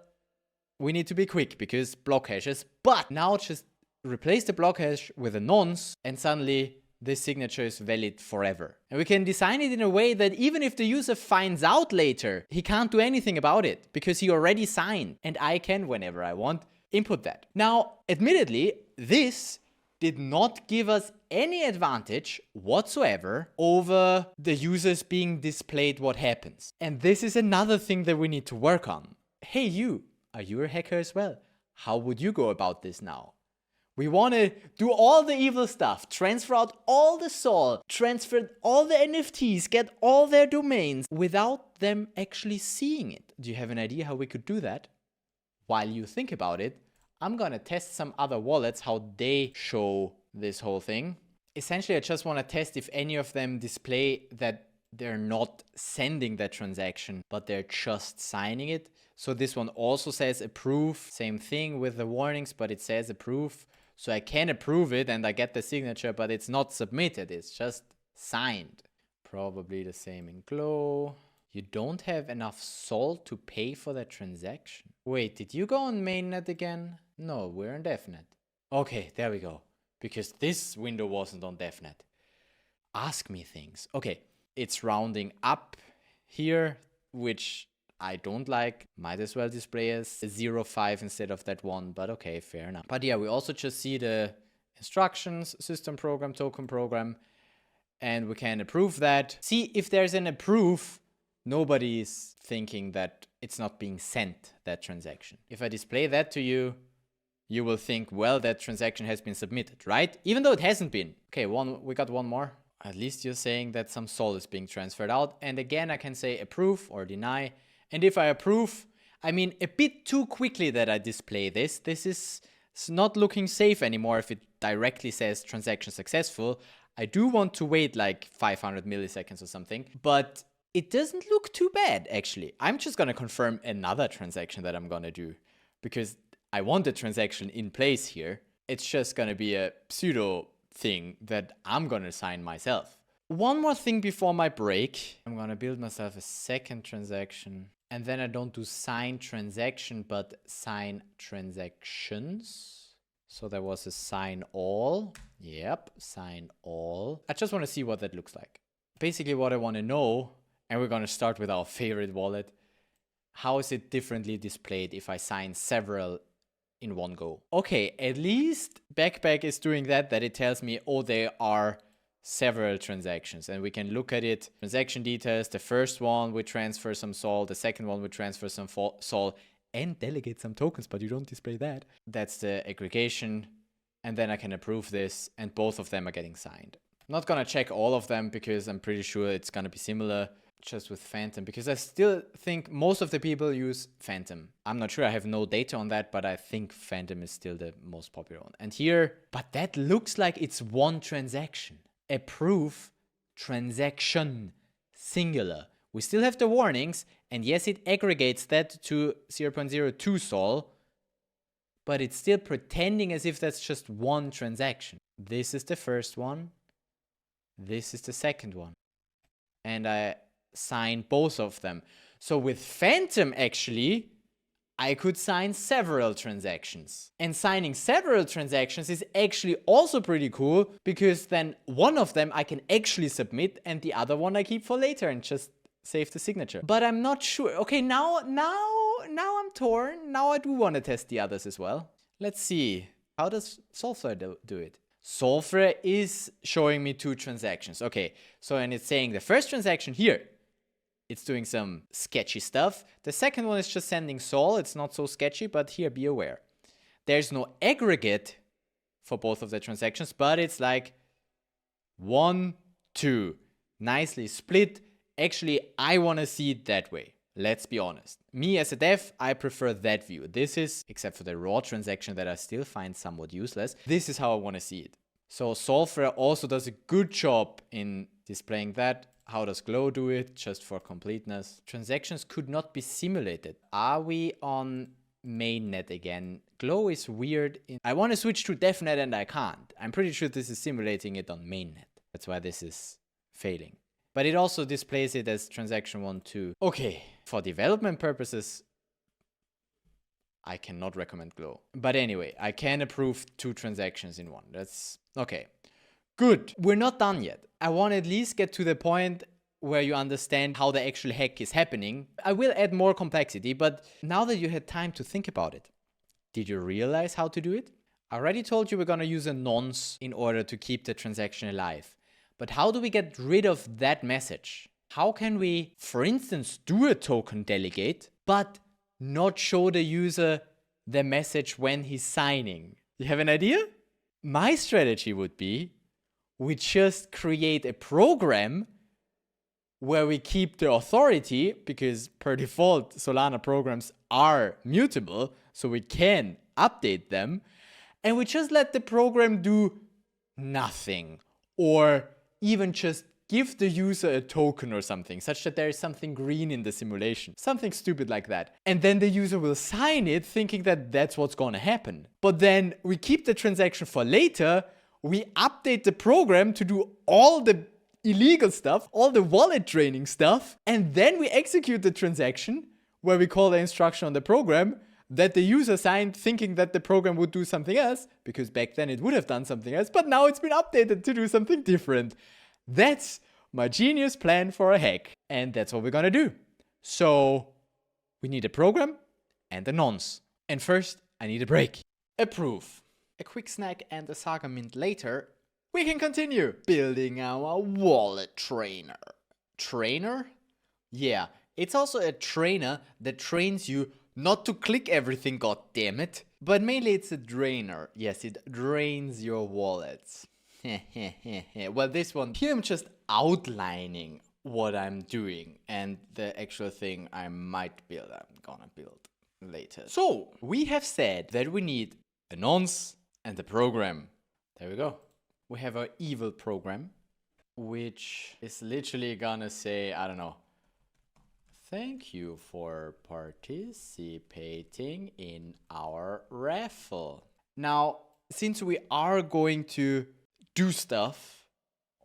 we need to be quick because block hashes, but now just replace the block hash with a nonce and suddenly this signature is valid forever. And we can design it in a way that even if the user finds out later, he can't do anything about it because he already signed, and I can, whenever I want, input that. Now, admittedly, this did not give us any advantage whatsoever over the users being displayed what happens. And this is another thing that we need to work on. Hey you, are you a hacker as well? How would you go about this now? We want to do all the evil stuff, transfer out all the sol, transfer all the NFTs, get all their domains without them actually seeing it. Do you have an idea how we could do that? While you think about it, I'm gonna test some other wallets, how they show this whole thing. Essentially, I just want to test if any of them display that they're not sending that transaction, but they're just signing it. So this one also says approve, same thing with the warnings, but it says approve. So I can approve it and I get the signature, but it's not submitted, it's just signed. Probably the same in Glow. You don't have enough sol to pay for that transaction. Wait, did you go on mainnet again? No, we're on DevNet. Okay, there we go. Because this window wasn't on DevNet. Ask me things. Okay, it's rounding up here, which I don't like. Might as well display as a 0.5 instead of that 1, but okay, fair enough. But yeah, we also just see the instructions, system program, token program, and we can approve that. See, if there's an approve, nobody is thinking that it's not being sent, that transaction. If I display that to you, you will think, well, that transaction has been submitted, right? Even though it hasn't been. Okay, we got one more. At least you're saying that some sol is being transferred out. And again, I can say approve or deny. And if I approve, I mean a bit too quickly that I display this. This is not looking safe anymore if it directly says transaction successful. I do want to wait like 500 milliseconds or something, but it doesn't look too bad actually. I'm just gonna confirm another transaction that I'm gonna do because I want the transaction in place here. It's just gonna be a pseudo thing that I'm gonna sign myself. One more thing before my break. I'm gonna build myself a second transaction. And then I don't do sign transaction, but sign transactions. So there was a sign all. Yep, sign all. I just want to see what that looks like. Basically what I want to know, and we're going to start with our favorite wallet. How is it differently displayed if I sign several in one go? Okay, at least Backpack is doing that it tells me, oh, there are several transactions, and we can look at it. Transaction details, the first one we transfer some sol, the second one we transfer some sol and delegate some tokens, but you don't display that. That's the aggregation, and then I can approve this, and both of them are getting signed. I'm not gonna check all of them because I'm pretty sure it's gonna be similar just with Phantom, because I still think most of the people use Phantom. I'm not sure, I have no data on that, but I think Phantom is still the most popular one. And here, but that looks like it's one transaction. Approve transaction singular. We still have the warnings, and yes, it aggregates that to 0.02 sol, but it's still pretending as if that's just one transaction. This is the first one. This is the second one. And I sign both of them. So with Phantom, actually, I could sign several transactions. And signing several transactions is actually also pretty cool, because then one of them I can actually submit and the other one I keep for later and just save the signature. But I'm not sure. Okay, now I'm torn. Now I do want to test the others as well. Let's see. How does Solfra do it? Solfra is showing me 2 transactions. Okay, so and it's saying the first transaction here, it's doing some sketchy stuff. The second one is just sending sol. It's not so sketchy, but here, be aware. There's no aggregate for both of the transactions, but it's like 1, 2. Nicely split. Actually, I want to see it that way. Let's be honest. Me as a dev, I prefer that view. This is, except for the raw transaction that I still find somewhat useless, this is how I want to see it. So Solfra also does a good job in displaying that. How does Glow do it? Just for completeness. Transactions could not be simulated. Are we on mainnet again? Glow is weird. I want to switch to DevNet and I can't. I'm pretty sure this is simulating it on mainnet. That's why this is failing. But it also displays it as transaction 1, 2. Okay, for development purposes, I cannot recommend Glow. But anyway, I can approve 2 transactions in one. That's okay. Good. We're not done yet. I want to at least get to the point where you understand how the actual hack is happening. I will add more complexity, but now that you had time to think about it, did you realize how to do it? I already told you we're going to use a nonce in order to keep the transaction alive. But how do we get rid of that message? How can we, for instance, do a token delegate, but not show the user the message when he's signing? You have an idea? My strategy would be, we just create a program where we keep the authority, because per default, Solana programs are mutable, so we can update them, and we just let the program do nothing, or even just give the user a token or something, such that there is something green in the simulation. Something stupid like that. And then the user will sign it thinking that that's what's going to happen. But then we keep the transaction for later, we update the program to do all the illegal stuff, all the wallet draining stuff, and then we execute the transaction where we call the instruction on the program that the user signed thinking that the program would do something else, because back then it would have done something else, but now it's been updated to do something different. That's my genius plan for a hack, and that's what we're gonna do. So we need a program and a nonce. And first, I need a break. Approve. A quick snack and a saga mint later, we can continue building our wallet trainer. Trainer? Yeah, it's also a trainer that trains you not to click everything, goddammit. But mainly it's a drainer. Yes, it drains your wallets. Well, this one, here I'm just outlining what I'm doing and the actual thing I might build, I'm gonna build later. So, we have said that we need a nonce and a program. There we go. We have our evil program, which is literally gonna say, I don't know, thank you for participating in our raffle. Now, since we are going to do stuff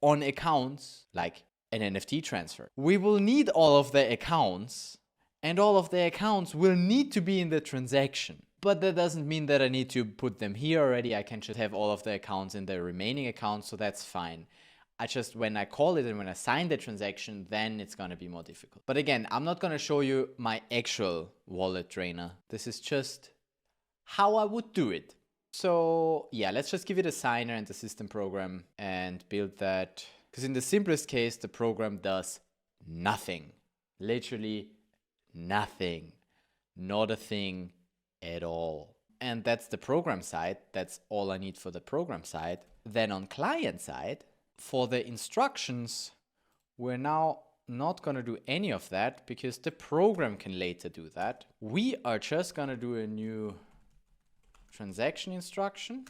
on accounts like an NFT transfer, we will need all of the accounts, and all of the accounts will need to be in the transaction. But that doesn't mean that I need to put them here already. I can just have all of the accounts in the remaining accounts, so that's fine. when I call it and when I sign the transaction, then it's going to be more difficult. But again, I'm not going to show you my actual wallet drainer. This is just how I would do it. So yeah, let's just give it a signer and the system program and build that. Because in the simplest case, the program does nothing. Literally nothing. Not a thing at all. And that's the program side. That's all I need for the program side. Then on client side, for the instructions, we're now not going to do any of that because the program can later do that. We are just going to do a new transaction instruction,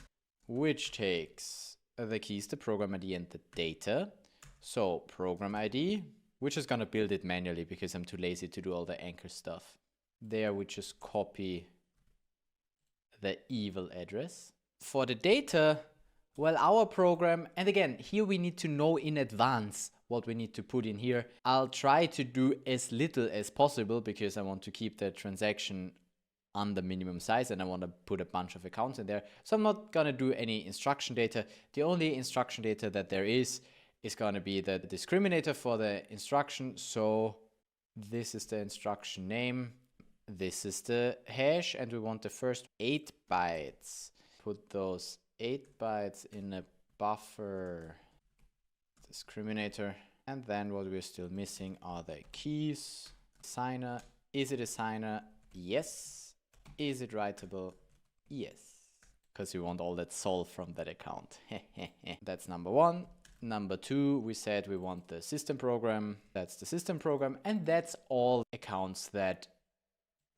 which takes the keys, the program ID, and the data. So program ID, we're just going to build it manually because I'm too lazy to do all the anchor stuff. There we just copy the evil address. For the data, well, our program, and again, here we need to know in advance what we need to put in here. I'll try to do as little as possible because I want to keep the transaction on the minimum size and I want to put a bunch of accounts in there. So I'm not going to do any instruction data. The only instruction data that there is going to be the discriminator for the instruction. So this is the instruction name. This is the hash, and we want the first 8 bytes. Put those 8 bytes in a buffer discriminator. And then what we're still missing are the keys. Signer. Is it a signer? Yes. Is it writable? Yes. Because we want all that sol from that account. That's number one. Number two, we said we want the system program. That's the system program. And that's all accounts that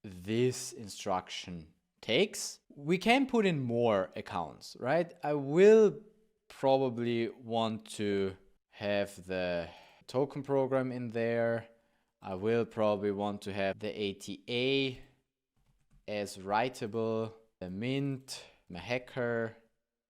this instruction takes. We can put in more accounts, right? I will probably want to have the token program in there. I will probably want to have the ATA as writable, the mint, the hacker,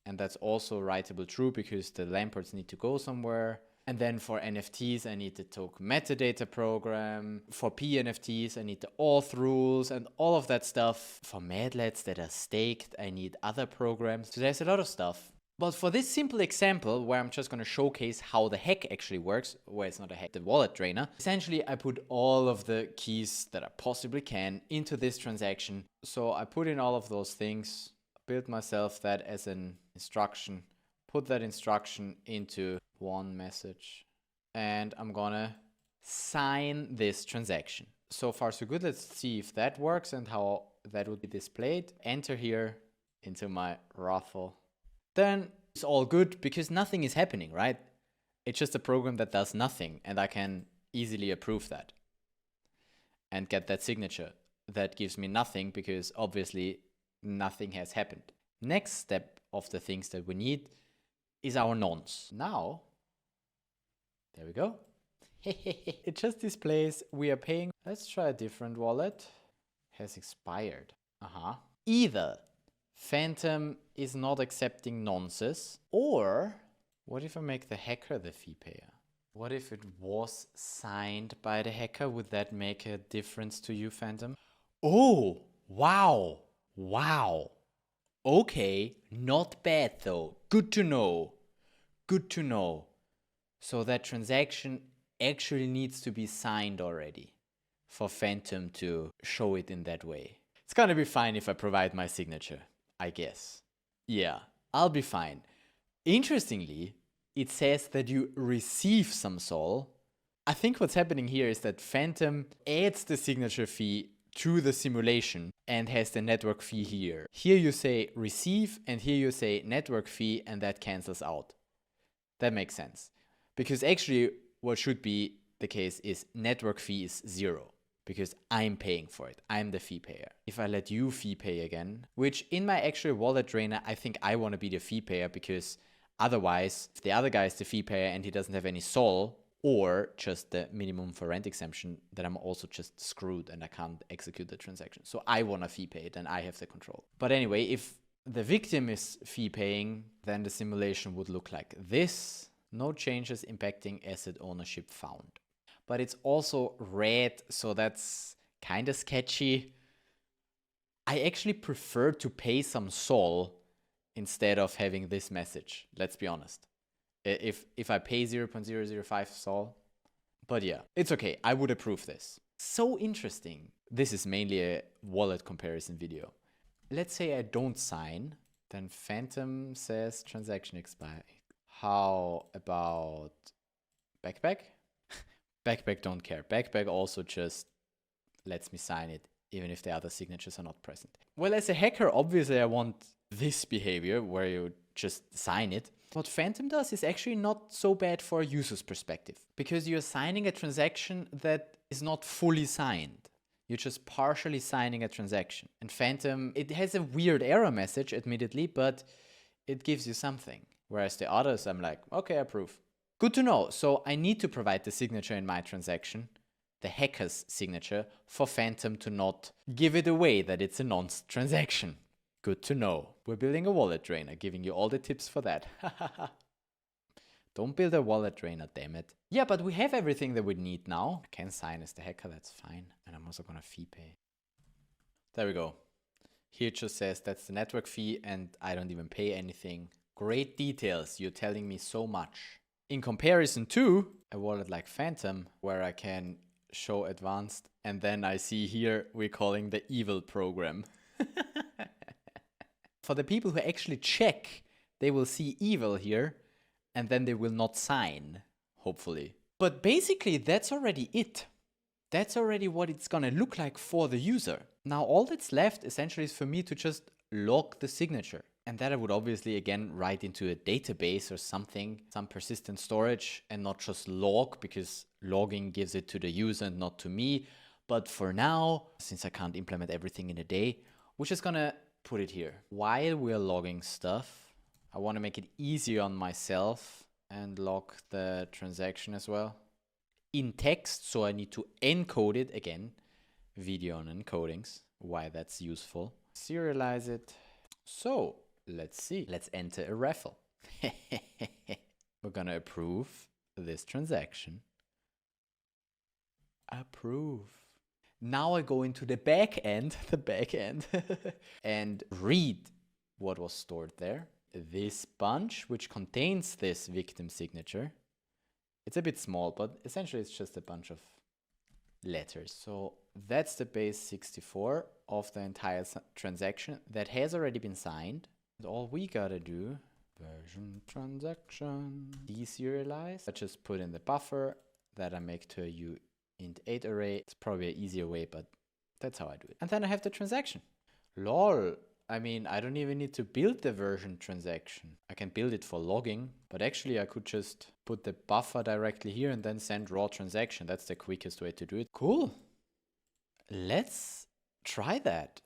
and that's also writable true because the lamparts need to go somewhere. And then for NFTs, I need the token metadata program. For PNFTs, I need the auth rules and all of that stuff. For medlets that are staked, I need other programs. So there's a lot of stuff. But for this simple example, where I'm just going to showcase how the hack actually works, where it's not a hack, the wallet drainer, essentially I put all of the keys that I possibly can into this transaction. So I put in all of those things, build myself that as an instruction, put that instruction into one message, and I'm gonna sign this transaction. So far so good. Let's see if that works and how that would be displayed. Enter here into my raffle. Then it's all good because nothing is happening, right? It's just a program that does nothing, and I can easily approve that and get that signature. That gives me nothing because obviously nothing has happened. Next step of the things that we need is our nonce. Now, there we go. It just displays we are paying. Let's try a different wallet. Has expired. Either Phantom is not accepting nonces, or what if I make the hacker the fee payer? What if it was signed by the hacker? Would that make a difference to you, Phantom? Oh, wow. Wow. Okay, not bad though. Good to know. Good to know. So that transaction actually needs to be signed already for Phantom to show it in that way. It's gonna be fine if I provide my signature, I guess. Yeah, I'll be fine. Interestingly, it says that you receive some sol. I think what's happening here is that Phantom adds the signature fee to the simulation and has the network fee here. Here you say receive and here you say network fee, and that cancels out. That makes sense. Because actually what should be the case is network fee is 0 because I'm paying for it. I'm the fee payer. If I let you fee pay again, which in my actual wallet drainer, I think I want to be the fee payer because otherwise if the other guy is the fee payer and he doesn't have any sol, or just the minimum for rent exemption, that I'm also just screwed and I can't execute the transaction. So I want to fee pay it and I have the control. But anyway, if the victim is fee paying, then the simulation would look like this. No changes impacting asset ownership found. But it's also red, so that's kind of sketchy. I actually prefer to pay some sol instead of having this message, let's be honest. if I pay 0.005 sol. But yeah, it's okay. I would approve this. So interesting. This is mainly a wallet comparison video. Let's say I don't sign, then Phantom says transaction expired. How about Backpack? Backpack don't care. Backpack also just lets me sign it, even if the other signatures are not present. Well, as a hacker, obviously I want this behavior where you just sign it. What Phantom does is actually not so bad for a user's perspective, because you're signing a transaction that is not fully signed. You're just partially signing a transaction. And Phantom, it has a weird error message, admittedly, but it gives you something. Whereas the others, I'm like, okay, approve. Good to know. So I need to provide the signature in my transaction, the hacker's signature, for Phantom to not give it away that it's a non-transaction. Good to know. We're building a wallet drainer, giving you all the tips for that. Don't build a wallet drainer, damn it. Yeah, but we have everything that we need now. I can sign as the hacker, that's fine. And I'm also gonna fee pay. There we go. Here it just says that's the network fee and I don't even pay anything. Great details, you're telling me so much. In comparison to a wallet like Phantom, where I can show advanced, and then I see here we're calling the evil program. For the people who actually check, they will see evil here, and then they will not sign, hopefully. But basically, that's already it. That's already what it's gonna look like for the user. Now, all that's left essentially is for me to just log the signature. And that I would obviously, again, write into a database or something, some persistent storage, and not just log, because logging gives it to the user and not to me. But for now, since I can't implement everything in a day, we're just gonna put it here. While we're logging stuff, I want to make it easier on myself and log the transaction as well in text. So I need to encode it again. Video on encodings, why that's useful. Serialize it. So let's see. Let's enter a raffle. We're gonna approve this transaction. Approve. Now I go into the back end, and read what was stored there. This bunch, which contains this victim signature. It's a bit small, but essentially it's just a bunch of letters. So that's the base 64 of the entire transaction that has already been signed. And all we gotta do, version transaction, deserialize. I just put in the buffer that I make to a uint8 array. It's probably an easier way, but that's how I do it. And then I have the transaction. Lol. I mean, I don't even need to build the version transaction. I can build it for logging, but actually I could just put the buffer directly here and then send raw transaction. That's the quickest way to do it. Cool. Let's try that.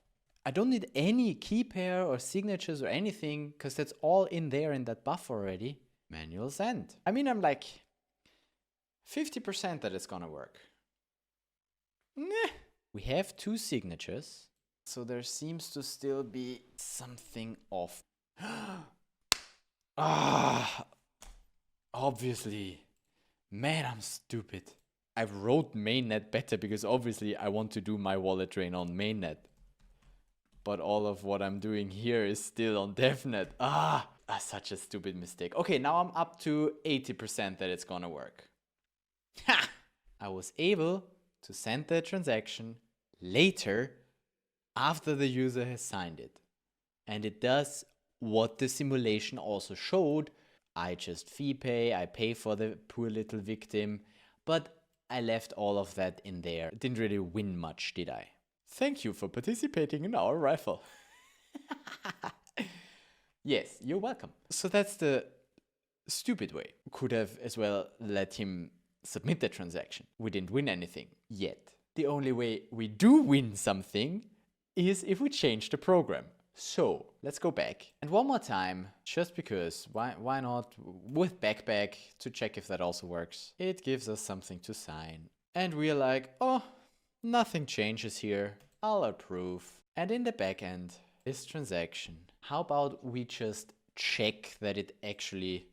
I don't need any key pair or signatures or anything, because that's all in there in that buffer already. Manual send. I mean, I'm like 50% that it's gonna work. Nah. We have 2 signatures, so there seems to still be something off. Obviously. Man, I'm stupid. I wrote mainnet better because obviously I want to do my wallet drain on mainnet. But all of what I'm doing here is still on devnet. Such a stupid mistake. Okay, now I'm up to 80% that it's gonna work. Ha! I was able to send the transaction later after the user has signed it. And it does what the simulation also showed. I just fee pay, I pay for the poor little victim, but I left all of that in there. Didn't really win much, did I? Thank you for participating in our raffle. Yes, you're welcome. So that's the stupid way. Could have as well let him submit the transaction. We didn't win anything yet. The only way we do win something is if we change the program. So let's go back. And one more time, just because, why not, with Backpack to check if that also works. It gives us something to sign. And we're like, oh, nothing changes here. I'll approve. And in the backend, this transaction, how about we just check that it actually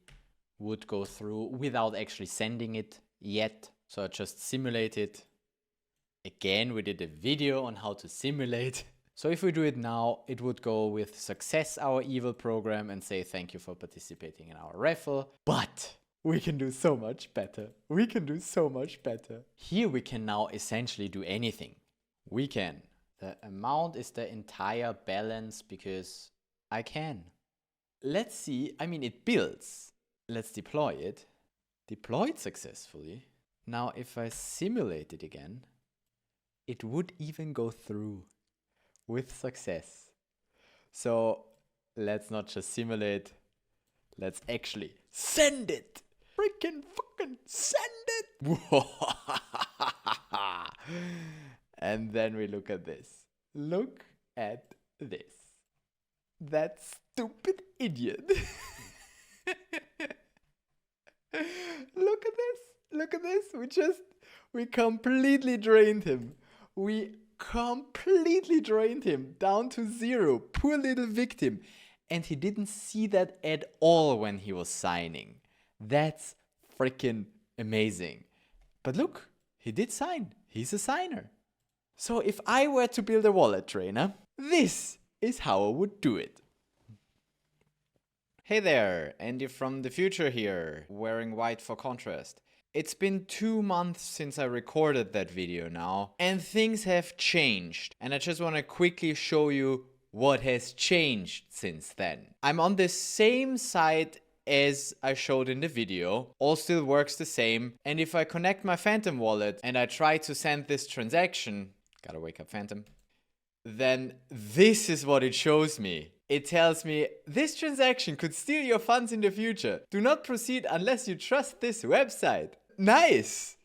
would go through without actually sending it yet. So I just simulate it. Again, we did a video on how to simulate So if we do it now, it would go with success our evil program and say thank you for participating in our raffle. But we can do so much better. We can do so much better. Here we can now essentially do anything. We can. The amount is the entire balance because I can. Let's see. I mean, it builds. Let's deploy it. Deployed successfully. Now, if I simulate it again, it would even go through with success. So let's not just simulate. Let's actually send it. Freaking fucking send it. And then we look at this. Look at this. That stupid idiot. Look at this. Look at this. We completely drained him. We completely drained him down to 0. Poor little victim. And he didn't see that at all when he was signing. That's freaking amazing. But look, he did sign. He's a signer. So if I were to build a wallet trainer, this is how I would do it. Hey there, Andy from the future here, wearing white for contrast. It's been 2 months since I recorded that video now, and things have changed. And I just want to quickly show you what has changed since then. I'm on the same site as I showed in the video. All still works the same. And if I connect my Phantom wallet and I try to send this transaction, gotta wake up Phantom, then this is what it shows me. It tells me, this transaction could steal your funds in the future. Do not proceed unless you trust this website. Nice!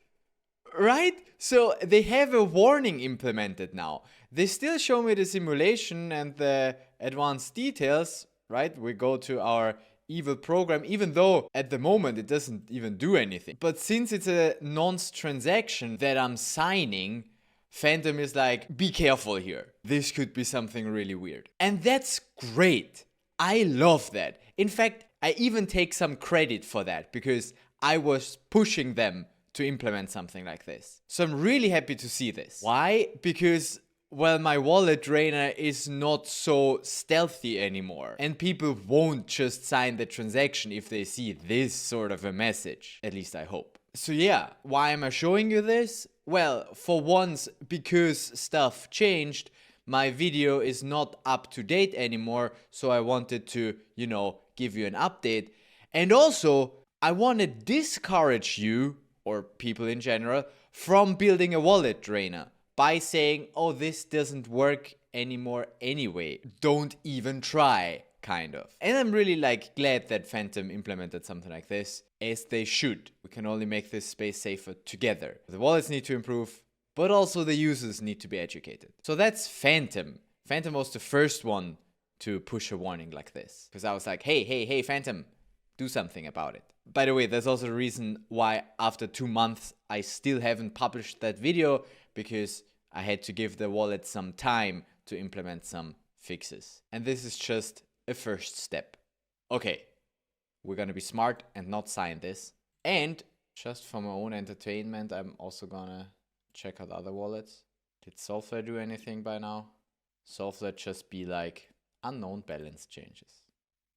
Right? So they have a warning implemented now. They still show me the simulation and the advanced details, right? We go to our evil program, even though at the moment it doesn't even do anything. But since it's a nonce transaction that I'm signing, Phantom is like, be careful here. This could be something really weird. And that's great. I love that. In fact, I even take some credit for that because I was pushing them to implement something like this. So I'm really happy to see this. Why? Because, well, my wallet drainer is not so stealthy anymore. And people won't just sign the transaction if they see this sort of a message. At least I hope. So yeah, why am I showing you this? Well, for once, because stuff changed, my video is not up to date anymore. So I wanted to, give you an update. And also, I want to discourage you, or people in general, from building a wallet drainer by saying, oh, this doesn't work anymore anyway. Don't even try, kind of. And I'm really glad that Phantom implemented something like this, as they should. We can only make this space safer together. The wallets need to improve, but also the users need to be educated. So that's Phantom. Phantom was the first one to push a warning like this. Because I was like, hey, Phantom, do something about it. By the way, there's also a reason why after 2 months I still haven't published that video, because I had to give the wallet some time to implement some fixes. And this is just a first step. Okay, we're gonna be smart and not sign this. And just for my own entertainment, I'm also gonna check out other wallets. Did Solflare do anything by now? Solflare just be like unknown balance changes.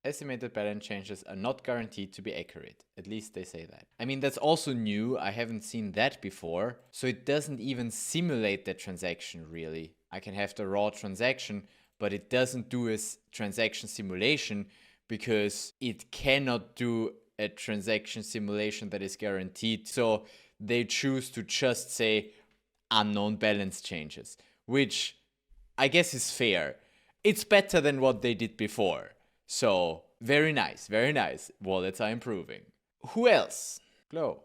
Estimated balance changes are not guaranteed to be accurate. At least they say that. I mean, that's also new. I haven't seen that before. So it doesn't even simulate the transaction really. I can have the raw transaction, but it doesn't do a transaction simulation because it cannot do a transaction simulation that is guaranteed. So they choose to just say unknown balance changes, which I guess is fair. It's better than what they did before. So, very nice, very nice. Wallets are improving. Who else? Glow.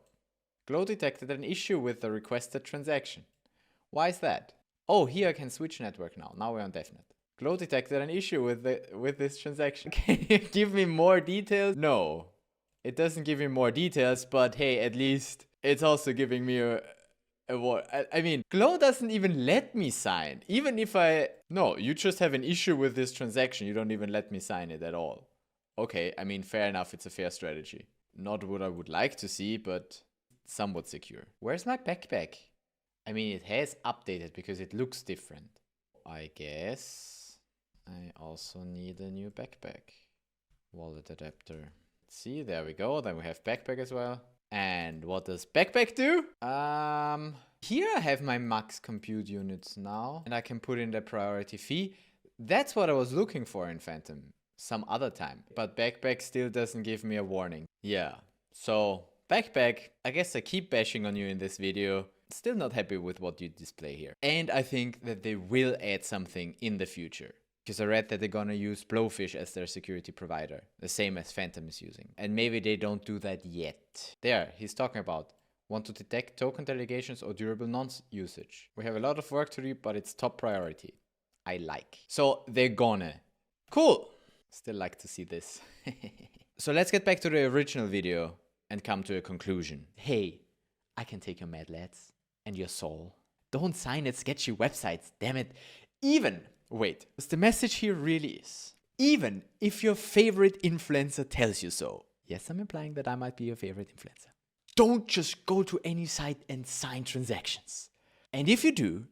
Glow detected an issue with the requested transaction. Why is that? Oh, here I can switch network now. Now we're on DevNet. Glow detected an issue with this transaction. Can you give me more details? No, it doesn't give me more details, but hey, at least it's also giving me a I mean, Glow doesn't even let me sign. Even if no, you just have an issue with this transaction. You don't even let me sign it at all. Okay, I mean, fair enough. It's a fair strategy. Not what I would like to see, but somewhat secure. Where's my backpack? I mean, it has updated because it looks different. I guess I also need a new backpack. Wallet adapter. See, there we go. Then we have backpack as well. And what does backpack do? Here I have my max compute units now, and I can put in the priority fee. That's what I was looking for in Phantom some other time. But backpack still doesn't give me a warning. Yeah, so backpack, I guess I keep bashing on you in this video. Still not happy with what you display here. And I think that they will add something in the future. Because I read that they're gonna use Blowfish as their security provider, the same as Phantom is using. And maybe they don't do that yet. There, he's talking about want to detect token delegations or durable non-usage. We have a lot of work to do, but it's top priority. I like. So they're gonna. Cool. Still like to see this. So let's get back to the original video and come to a conclusion. Hey, I can take your mad lads and your soul. Don't sign at sketchy websites, damn it. Wait, the message here really is, even if your favorite influencer tells you so. Yes, I'm implying that I might be your favorite influencer. Don't just go to any site and sign transactions. And if you do,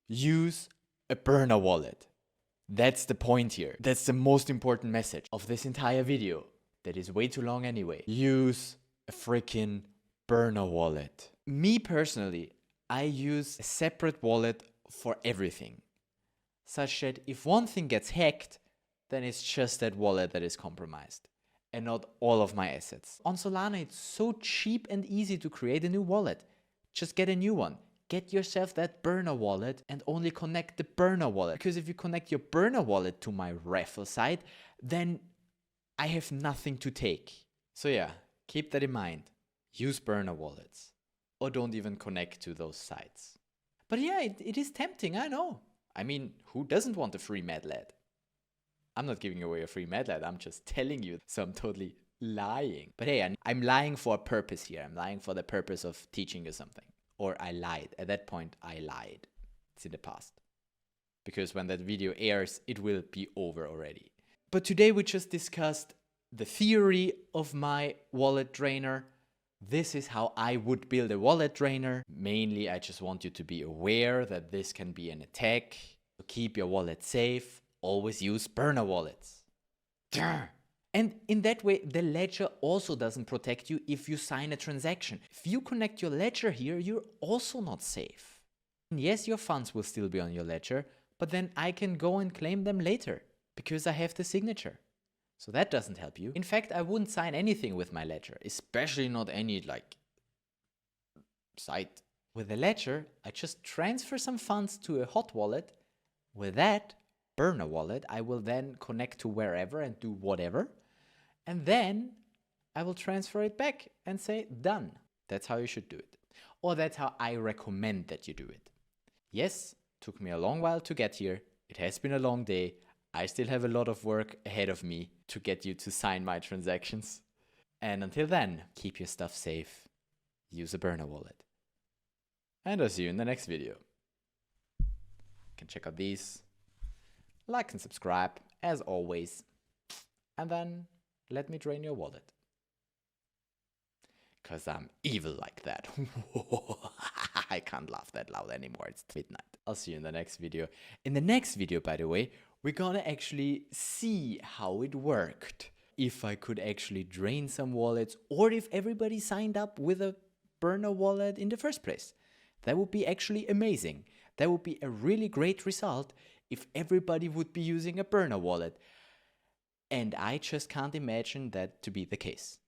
use a burner wallet. That's the point here. That's the most important message of this entire video. That is way too long anyway. Use a freaking burner wallet. Me personally, I use a separate wallet for everything. Such that if one thing gets hacked, then it's just that wallet that is compromised, and not all of my assets. On Solana, it's so cheap and easy to create a new wallet. Just get a new one. Get yourself that burner wallet and only connect the burner wallet. Because if you connect your burner wallet to my raffle site, then I have nothing to take. So yeah, keep that in mind. Use burner wallets. Or don't even connect to those sites. But yeah, it is tempting, I know. I mean, who doesn't want a free Mad Lad? I'm not giving away a free Mad Lad, I'm just telling you, so I'm totally lying. But hey, I'm lying for a purpose here. I'm lying for the purpose of teaching you something. Or I lied. At that point, I lied. It's in the past. Because when that video airs, it will be over already. But today we just discussed the theory of my wallet drainer. This is how I would build a wallet drainer. Mainly, I just want you to be aware that this can be an attack. So keep your wallet safe. Always use burner wallets. And in that way, the ledger also doesn't protect you if you sign a transaction. If you connect your ledger here, you're also not safe. And yes, your funds will still be on your ledger, but then I can go and claim them later because I have the signature. So that doesn't help you. In fact, I wouldn't sign anything with my ledger, especially not any site. With the ledger, I just transfer some funds to a hot wallet. With that burner wallet, I will then connect to wherever and do whatever. And then I will transfer it back and say done. That's how you should do it. Or that's how I recommend that you do it. Yes, took me a long while to get here. It has been a long day. I still have a lot of work ahead of me to get you to sign my transactions. And until then, keep your stuff safe. Use a burner wallet. And I'll see you in the next video. You can check out these. Like and subscribe, as always. And then let me drain your wallet. 'Cause I'm evil like that. I can't laugh that loud anymore. It's midnight. I'll see you in the next video. In the next video, by the way, we're gonna actually see how it worked. If I could actually drain some wallets, or if everybody signed up with a burner wallet in the first place. That would be actually amazing. That would be a really great result if everybody would be using a burner wallet. And I just can't imagine that to be the case.